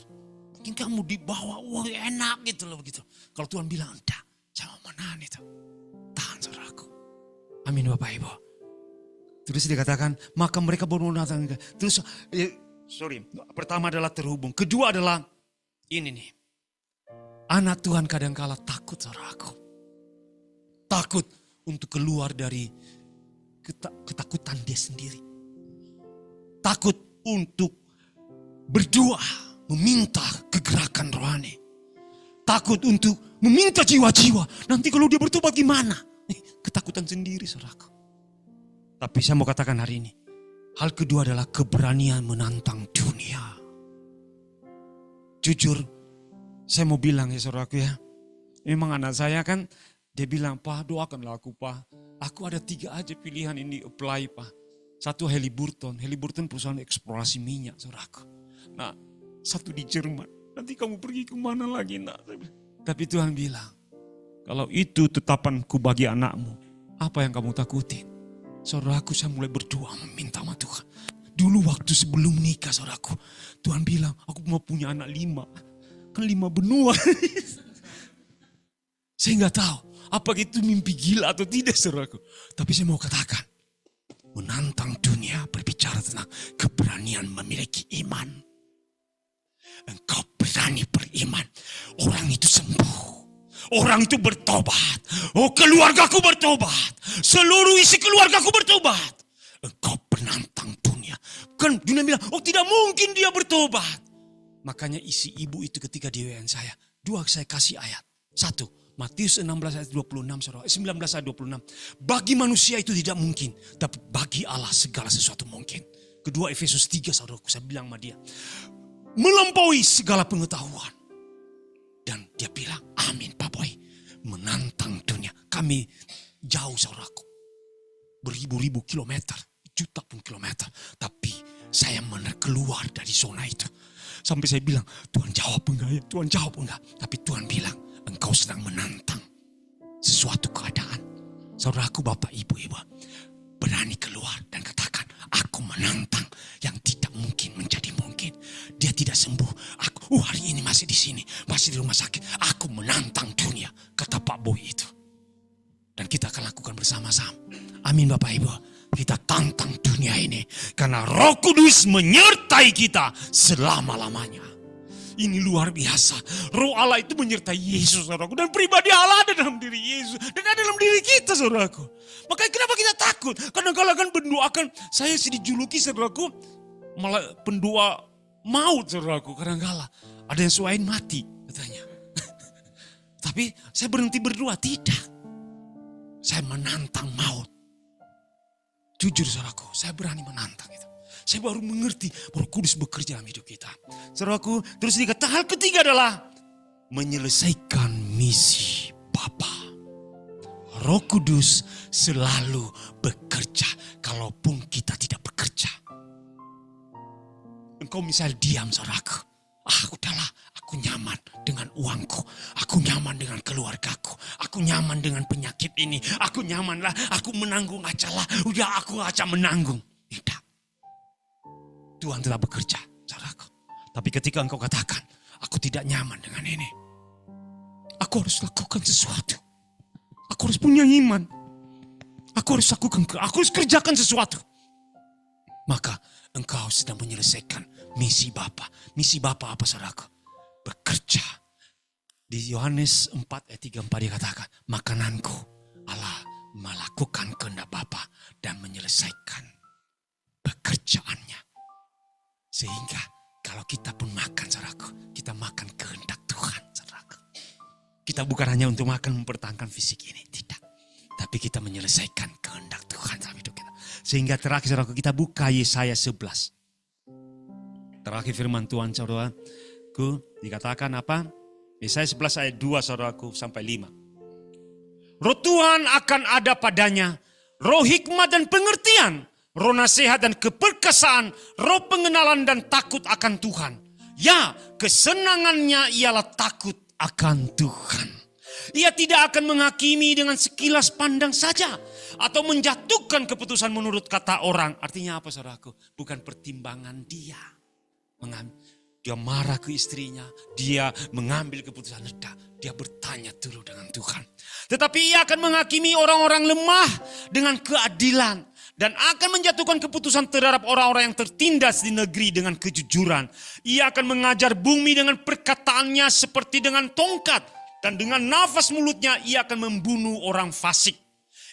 Mungkin kamu dibawa, wah enak gitu loh begitu. Kalau Tuhan bilang enggak, jangan menahan itu. Tahan saudaraku. Amin Bapak Ibu. Terus dikatakan, maka mereka baru datang. Terus, pertama adalah terhubung. Kedua adalah, ini nih. Anak Tuhan kadangkala takut saudaraku. Takut untuk keluar dari ketakutan dia sendiri. Takut untuk berdoa, meminta kegerakan rohani. Takut untuk meminta jiwa-jiwa. Nanti kalau dia bertobat gimana? Ketakutan sendiri saudaraku. Tapi saya mau katakan hari ini, hal kedua adalah keberanian menantang dunia. Jujur, saya mau bilang ya saudaraku ya, memang anak saya kan, dia bilang, "Pak, doakanlah aku, Pak. Aku ada 3 aja pilihan ini apply, Pak. Satu Halliburton perusahaan eksplorasi minyak, saudaraku. Nah, satu di Jerman. Nanti kamu pergi kemana lagi, nak?" Tapi Tuhan bilang, kalau itu tetapanku bagi anakmu, apa yang kamu takutin? Saudaraku, saya mulai berdoa meminta sama Tuhan. Dulu waktu sebelum nikah saudaraku, Tuhan bilang, aku mau punya anak 5. Kan 5 benua. Saya nggak tahu, apakah itu mimpi gila atau tidak saudaraku. Tapi saya mau katakan, menantang dunia berbicara tentang keberanian memiliki iman. Engkau berani beriman, orang itu sembuh. Orang itu bertobat. Oh, keluargaku bertobat. Seluruh isi keluargaku bertobat. Engkau penantang dunia. Kan dunia bilang, oh tidak mungkin dia bertobat. Makanya isi ibu itu ketika di WN saya. 2 saya kasih ayat. 1, Matius 16 ayat 26, saudara. 19 ayat 26. Bagi manusia itu tidak mungkin. Tapi bagi Allah segala sesuatu mungkin. Kedua Efesus 3, saudaraku. Saya bilang sama dia. Melampaui segala pengetahuan. Dan dia bilang, amin Pak Boy. Menantang dunia. Kami jauh saudaraku. Beribu-ribu kilometer. Juta pun kilometer. Tapi saya keluar dari zona itu. Sampai saya bilang, Tuhan jawab enggak ya? Tuhan jawab enggak? Tapi Tuhan bilang, engkau sedang menantang sesuatu keadaan. Saudaraku, Bapak, Ibu, berani keluar dan katakan, aku menantang yang tidak mungkin menjadi mungkin. Dia tidak sembuh. Aku hari ini masih di sini, masih di rumah sakit. Aku menantang dunia, kata Pak Boy itu. Dan kita akan lakukan bersama-sama. Amin Bapak Ibu. Kita tantang dunia ini karena Roh Kudus menyertai kita selama-lamanya. Ini luar biasa. Roh Allah itu menyertai Yesus, saudaraku. Dan pribadi Allah ada dalam diri Yesus. Dan ada dalam diri kita, saudaraku. Makanya kenapa kita takut? Karena kalau kan mendoakan, saya dijuluki, saudaraku, malah pendoa maut, saudaraku. Kadang-kala ada yang suain mati, katanya. Tapi saya berhenti berdoa, tidak. Saya menantang maut. Jujur, saudaraku, saya berani menantang itu. Saya baru mengerti Roh Kudus bekerja dalam hidup kita. Saudaraku, terus dikata hal ketiga adalah menyelesaikan misi Bapa. Roh Kudus selalu bekerja kalaupun kita tidak bekerja. Engkau misal diam, saudaraku. Udahlah, aku nyaman dengan uangku. Aku nyaman dengan keluargaku. Aku nyaman dengan penyakit ini. Aku nyaman lah, aku menanggung aja lah. Udah aku aja menanggung. Tidak. Tuhan telah bekerja, saudaraku. Tapi ketika engkau katakan, aku tidak nyaman dengan ini. Aku harus lakukan sesuatu. Aku harus punya iman. Aku harus kerjakan sesuatu. Maka engkau sedang menyelesaikan misi Bapa. Misi Bapa apa, saudaraku? Bekerja. Di Yohanes 4 ayat 34 dikatakan, makananku Allah melakukan kehendak Bapa dan menyelesaikan pekerjaannya. Sehingga kalau kita pun makan, saudaraku, kita makan kehendak Tuhan, saudaraku. Kita bukan hanya untuk makan mempertahankan fisik ini, tidak. Tapi kita menyelesaikan kehendak Tuhan dalam hidup kita. Sehingga terakhir, saudaraku, kita buka Yesaya 11. Terakhir firman Tuhan, saudaraku, dikatakan apa? Yesaya 11 ayat 2, saudaraku, sampai 5. Roh Tuhan akan ada padanya, roh hikmat dan pengertian, roh nasihat dan keperkasaan, roh pengenalan dan takut akan Tuhan. Ya, kesenangannya ialah takut akan Tuhan. Ia tidak akan menghakimi dengan sekilas pandang saja, atau menjatuhkan keputusan menurut kata orang. Artinya apa, saudaraku? Bukan pertimbangan dia. Dia marah ke istrinya, dia mengambil keputusan, dia bertanya dulu dengan Tuhan. Tetapi ia akan menghakimi orang-orang lemah dengan keadilan. Dan akan menjatuhkan keputusan terhadap orang-orang yang tertindas di negeri dengan kejujuran. Ia akan mengajar bumi dengan perkataannya seperti dengan tongkat. Dan dengan nafas mulutnya ia akan membunuh orang fasik.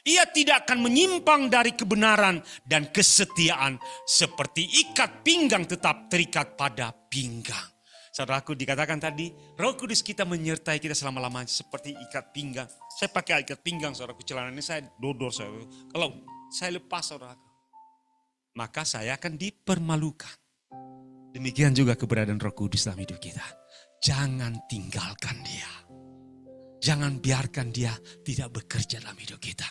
Ia tidak akan menyimpang dari kebenaran dan kesetiaan. Seperti ikat pinggang tetap terikat pada pinggang. Saudaraku, dikatakan tadi, Roh Kudus kita menyertai kita selama-lamanya seperti ikat pinggang. Saya pakai ikat pinggang, saudaraku, celana ini saya dodor. Kalau saya lepas, saudaraku, maka saya akan dipermalukan. Demikian juga keberadaan Roh Kudus dalam hidup kita. Jangan tinggalkan dia. Jangan biarkan dia tidak bekerja dalam hidup kita.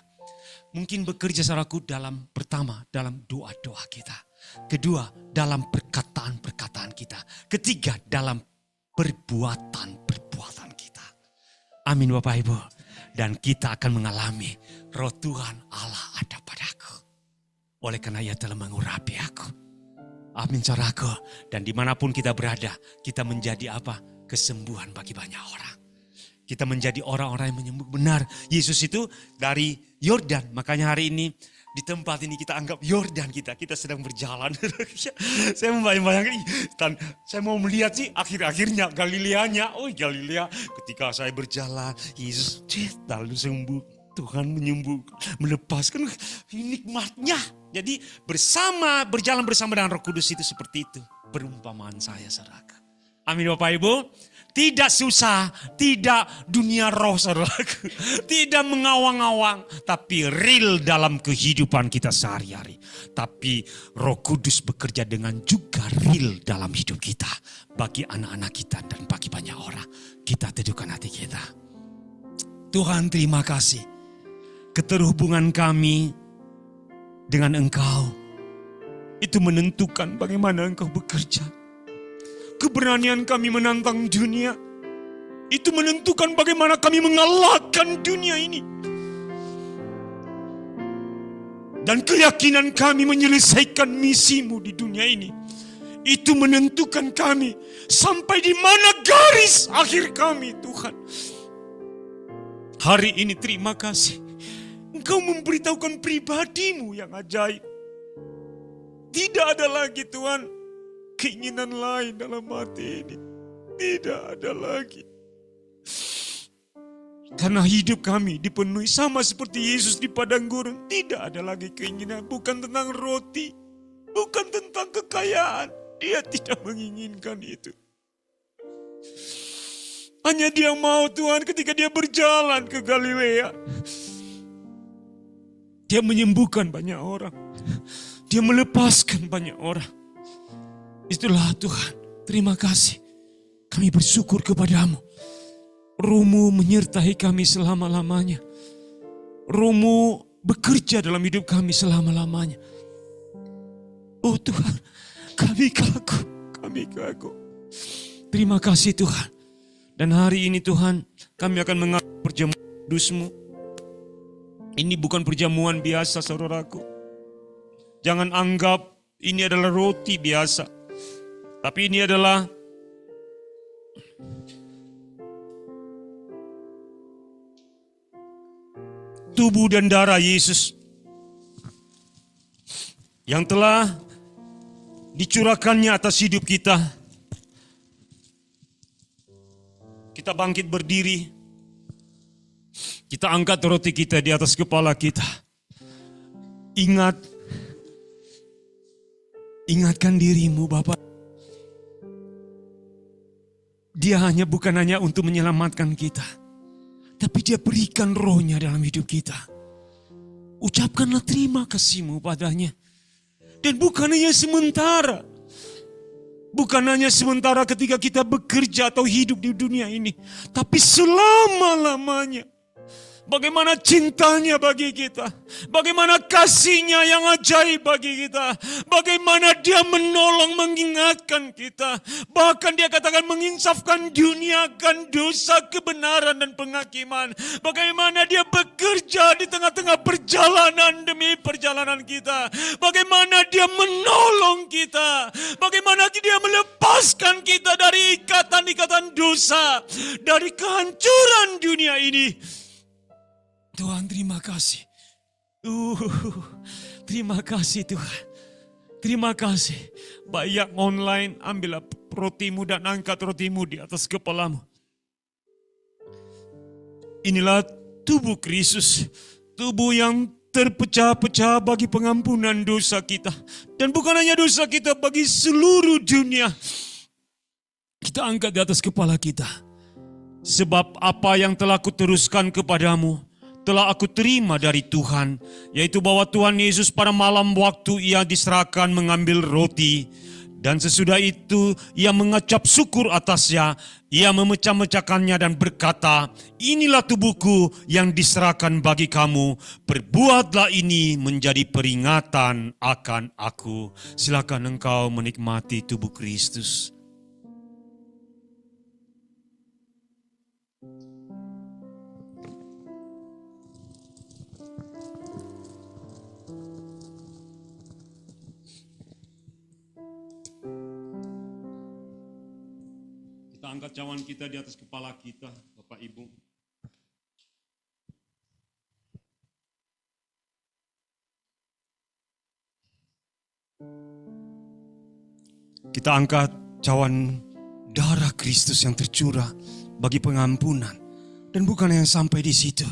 Mungkin bekerja, saudaraku, pertama dalam doa-doa kita. Kedua, dalam perkataan-perkataan kita. Ketiga, dalam perbuatan-perbuatan kita. Amin, Bapak Ibu. Dan kita akan mengalami Roh Tuhan Allah ada padaku. Oleh karena ia telah mengurapi aku. Amin, saudaraku. Dan dimanapun kita berada, kita menjadi apa? Kesembuhan bagi banyak orang. Kita menjadi orang-orang yang menyembuh. Benar, Yesus itu dari Yordan. Makanya hari ini di tempat ini kita anggap Yordan kita. Kita sedang berjalan. Saya membayangkan, dan saya mau melihat sih akhir-akhirnya Galileanya. Oh, Galilea ketika saya berjalan, Yesus lalu sembuh. Tuhan menyembuhkan, melepaskan, nikmatnya. Jadi berjalan bersama dengan Roh Kudus itu seperti itu. Perumpamaan saya, saudara. Amin, Bapak Ibu. Tidak susah, tidak dunia roh, saudaraku. Tidak mengawang-awang, tapi real dalam kehidupan kita sehari-hari. Tapi Roh Kudus bekerja dengan juga real dalam hidup kita. Bagi anak-anak kita dan bagi banyak orang. Kita teduhkan hati kita. Tuhan, terima kasih. Keterhubungan kami dengan Engkau itu menentukan bagaimana Engkau bekerja. Keberanian kami menantang dunia itu menentukan bagaimana kami mengalahkan dunia ini. Dan keyakinan kami menyelesaikan misimu di dunia ini itu menentukan kami sampai di mana garis akhir kami, Tuhan. Hari ini terima kasih Engkau memberitahukan pribadimu yang ajaib. Tidak ada lagi, Tuhan, keinginan lain dalam hati ini. Tidak ada lagi. Karena hidup kami dipenuhi sama seperti Yesus di padang gurun. Tidak ada lagi keinginan. Bukan tentang roti. Bukan tentang kekayaan. Dia tidak menginginkan itu. Hanya dia mau, Tuhan, ketika dia berjalan ke Galilea. Dia menyembuhkan banyak orang. Dia melepaskan banyak orang. Itulah Tuhan, terima kasih. Kami bersyukur kepadamu. Roh-Mu menyertai kami selama-lamanya. Roh-Mu bekerja dalam hidup kami selama-lamanya. Oh Tuhan, kami kagum. Terima kasih Tuhan. Dan hari ini Tuhan, kami akan mengambil perjamuan kudus-Mu. Ini bukan perjamuan biasa, saudaraku. Jangan anggap ini adalah roti biasa. Tapi ini adalah tubuh dan darah Yesus yang telah dicurahkannya atas hidup kita. Kita bangkit berdiri. Kita angkat roti kita di atas kepala kita. Ingatkan dirimu, Bapak. Dia bukan hanya untuk menyelamatkan kita, tapi dia berikan rohnya dalam hidup kita. Ucapkanlah terima kasih-Mu padanya. Dan bukan hanya sementara. Bukan hanya sementara ketika kita bekerja atau hidup di dunia ini, tapi selama-lamanya. Bagaimana cintanya bagi kita. Bagaimana kasihnya yang ajaib bagi kita. Bagaimana dia menolong, mengingatkan kita. Bahkan dia katakan menginsafkan dunia akan dosa, kebenaran dan penghakiman. Bagaimana dia bekerja di tengah-tengah perjalanan demi perjalanan kita. Bagaimana dia menolong kita. Bagaimana dia melepaskan kita dari ikatan-ikatan dosa. Dari kehancuran dunia ini. Tuhan, terima kasih. Terima kasih Tuhan. Terima kasih. Baik online, ambillah rotimu dan angkat rotimu di atas kepalamu. Inilah tubuh Kristus. Tubuh yang terpecah-pecah bagi pengampunan dosa kita. Dan bukan hanya dosa kita, bagi seluruh dunia. Kita angkat di atas kepala kita. Sebab apa yang telah kuteruskan kepadamu, telah aku terima dari Tuhan, yaitu bahwa Tuhan Yesus pada malam waktu ia diserahkan mengambil roti, dan sesudah itu ia mengecap syukur atasnya, ia memecah-mecahkannya dan berkata, inilah tubuhku yang diserahkan bagi kamu, perbuatlah ini menjadi peringatan akan aku. Silakan engkau menikmati tubuh Kristus. Angkat cawan kita di atas kepala kita, Bapak Ibu. Kita angkat cawan darah Kristus yang tercurah bagi pengampunan. Dan bukan yang sampai di situ.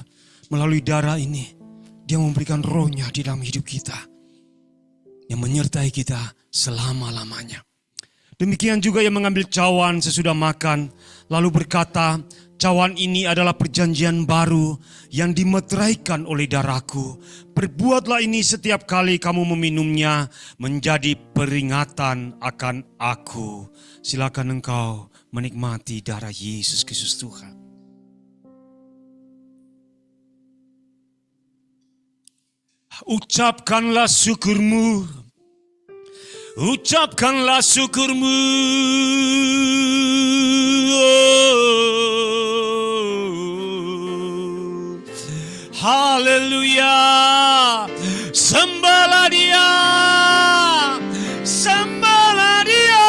Melalui darah ini, dia memberikan rohnya di dalam hidup kita. Yang menyertai kita selama-lamanya. Demikian juga yang mengambil cawan sesudah makan, lalu berkata, cawan ini adalah perjanjian baru yang dimeteraikan oleh darahku. Perbuatlah ini setiap kali kamu meminumnya menjadi peringatan akan aku. Silakan engkau menikmati darah Yesus Kristus Tuhan. Ucapkanlah syukurmu. Ucapkanlah syukurmu. Haleluya. Sembahlah Dia. Sembahlah Dia.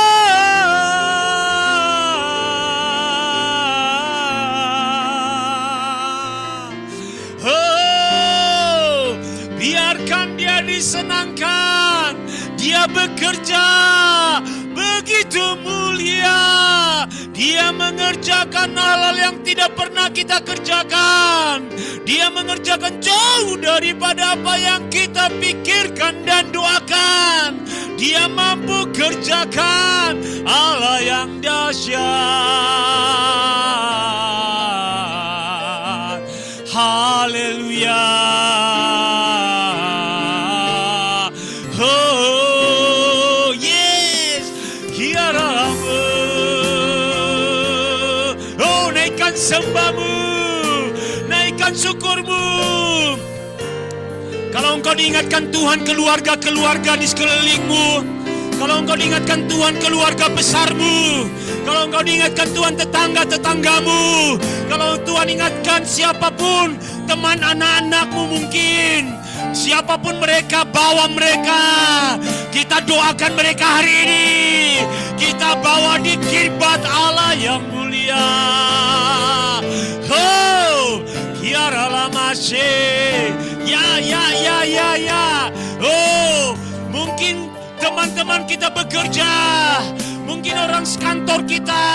Oh, biarkan Dia disenangkan. Dia bekerja begitu mulia. Dia mengerjakan hal-hal yang tidak pernah kita kerjakan. Dia mengerjakan jauh daripada apa yang kita pikirkan dan doakan. Dia mampu kerjakan Allah yang dahsyat. Haleluya. Sembahmu, naikkan syukurmu. Kalau engkau diingatkan Tuhan keluarga-keluarga di sekelilingmu, kalau engkau diingatkan Tuhan keluarga besarmu, kalau engkau diingatkan Tuhan tetangga-tetanggamu, kalau Tuhan ingatkan siapapun, teman anak-anakmu mungkin, siapapun mereka, bawa mereka. Kita doakan mereka hari ini. Kita bawa di kirbat Allah yang mulia. Oh, kiara lama ya. Oh, mungkin teman-teman kita bekerja, mungkin orang sekantor kita,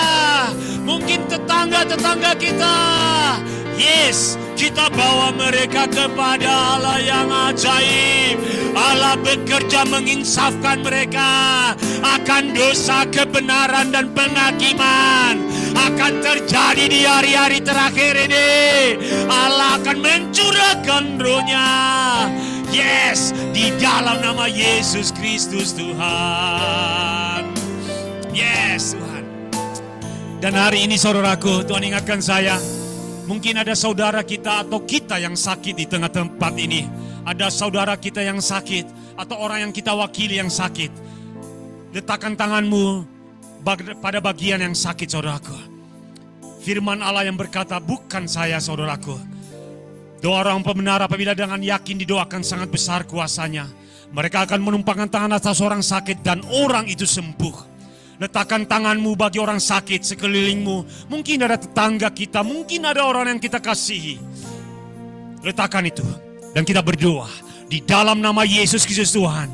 mungkin tetangga-tetangga kita. Yes, kita bawa mereka kepada Allah yang ajaib, Allah Allah bekerja menginsafkan mereka akan dosa, kebenaran, dan penghakiman. Akan terjadi di hari-hari terakhir ini. Allah akan mencurahkan roh-Nya. Yes, di dalam nama Yesus Kristus Tuhan. Yes Tuhan. Dan hari ini saudaraku, Tuhan ingatkan saya, mungkin ada saudara kita atau kita yang sakit di tengah tempat ini. Ada saudara kita yang sakit atau orang yang kita wakili yang sakit. Letakkan tanganmu pada bagian yang sakit, saudaraku. Firman Allah yang berkata, bukan saya, saudaraku. Doa orang pembenar apabila dengan yakin didoakan sangat besar kuasanya. Mereka akan menumpangkan tangan atas orang sakit dan orang itu sembuh. Letakkan tanganmu bagi orang sakit sekelilingmu. Mungkin ada tetangga kita, mungkin ada orang yang kita kasihi. Letakkan itu dan kita berdoa di dalam nama Yesus Kristus Tuhan.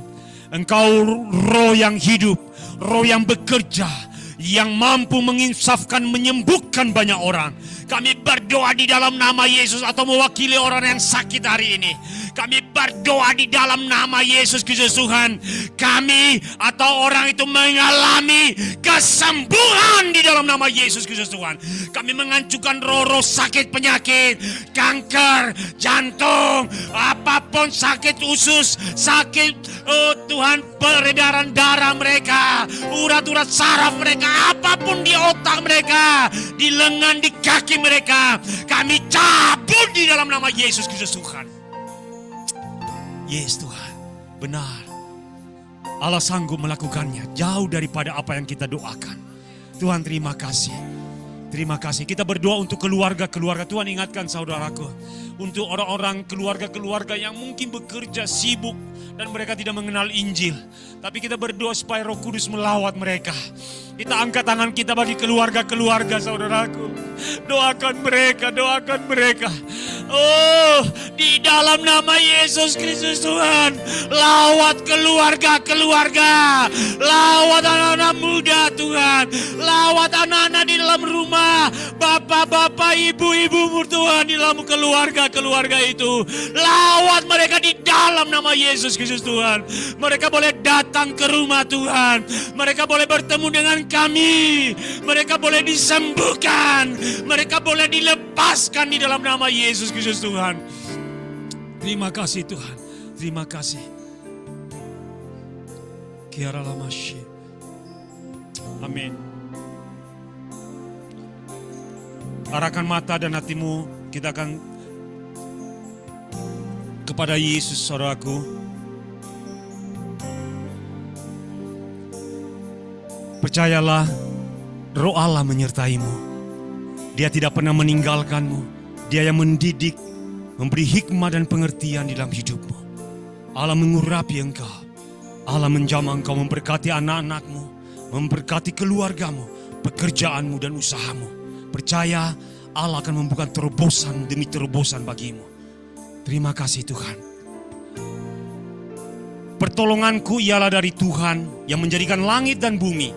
Engkau roh yang hidup, roh yang bekerja, yang mampu menginsafkan, menyembuhkan banyak orang. Kami berdoa di dalam nama Yesus atau mewakili orang yang sakit hari ini. Kami berdoa di dalam nama Yesus Kristus Tuhan. Kami atau orang itu mengalami kesembuhan di dalam nama Yesus Kristus Tuhan. Kami menghancurkan roh-roh sakit penyakit, kanker, jantung, apapun sakit usus, sakit, oh Tuhan, peredaran darah mereka, urat-urat saraf mereka, apapun di otak mereka, di lengan, di kaki mereka, kami cabut di dalam nama Yesus Kristus Tuhan. Yes Tuhan, benar. Allah sanggup melakukannya jauh daripada apa yang kita doakan. Tuhan terima kasih. Terima kasih. Kita berdoa untuk keluarga-keluarga. Tuhan ingatkan saudaraku. Untuk orang-orang keluarga-keluarga yang mungkin bekerja sibuk dan mereka tidak mengenal Injil. Tapi kita berdoa supaya Roh Kudus melawat mereka. Kita angkat tangan kita bagi keluarga-keluarga saudaraku. Doakan mereka, doakan mereka. Oh, di dalam nama Yesus Kristus Tuhan, lawat keluarga-keluarga. Lawat anak-anak muda Tuhan. Lawat anak-anak di dalam rumah. Bapak-bapak, ibu-ibu Tuhan di dalam keluarga-keluarga itu. Lawat mereka di dalam nama Yesus Kristus Tuhan. Mereka boleh datang ke rumah Tuhan. Mereka boleh bertemu dengan kami. Mereka boleh disembuhkan. Mereka boleh dilepaskan di dalam nama Yesus Kristus Tuhan. Terima kasih Tuhan. Terima kasih. Amin. Arahkan mata dan hatimu. Kita akan kepada Yesus saudaraku. Percayalah, Roh Allah menyertaimu. Dia tidak pernah meninggalkanmu. Dia yang mendidik, memberi hikmah dan pengertian di dalam hidupmu. Allah mengurapi engkau. Allah menjamah engkau, memberkati anak-anakmu, memberkati keluargamu, pekerjaanmu dan usahamu. Percaya, Allah akan membuka terobosan demi terobosan bagimu. Terima kasih Tuhan. Pertolonganku ialah dari Tuhan yang menjadikan langit dan bumi.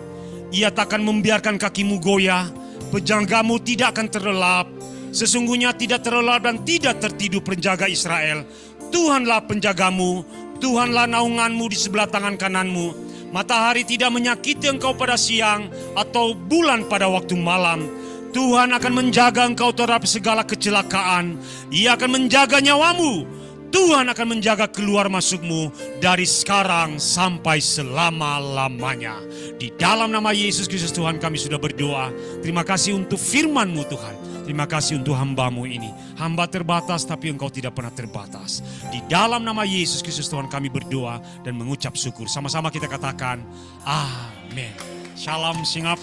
Ia takkan membiarkan kakimu goyah, penjagamu tidak akan terlelap. Sesungguhnya tidak terlelap dan tidak tertidur penjaga Israel. Tuhanlah penjagamu, Tuhanlah naunganmu di sebelah tangan kananmu. Matahari tidak menyakiti engkau pada siang atau bulan pada waktu malam. Tuhan akan menjaga engkau terhadap segala kecelakaan. Ia akan menjaga nyawamu. Tuhan akan menjaga keluar masukmu dari sekarang sampai selama-lamanya. Di dalam nama Yesus Kristus Tuhan kami sudah berdoa. Terima kasih untuk firman-Mu Tuhan. Terima kasih untuk hamba-Mu ini. Hamba terbatas tapi Engkau tidak pernah terbatas. Di dalam nama Yesus Kristus Tuhan kami berdoa dan mengucap syukur. Sama-sama kita katakan amin. Shalom Singapura.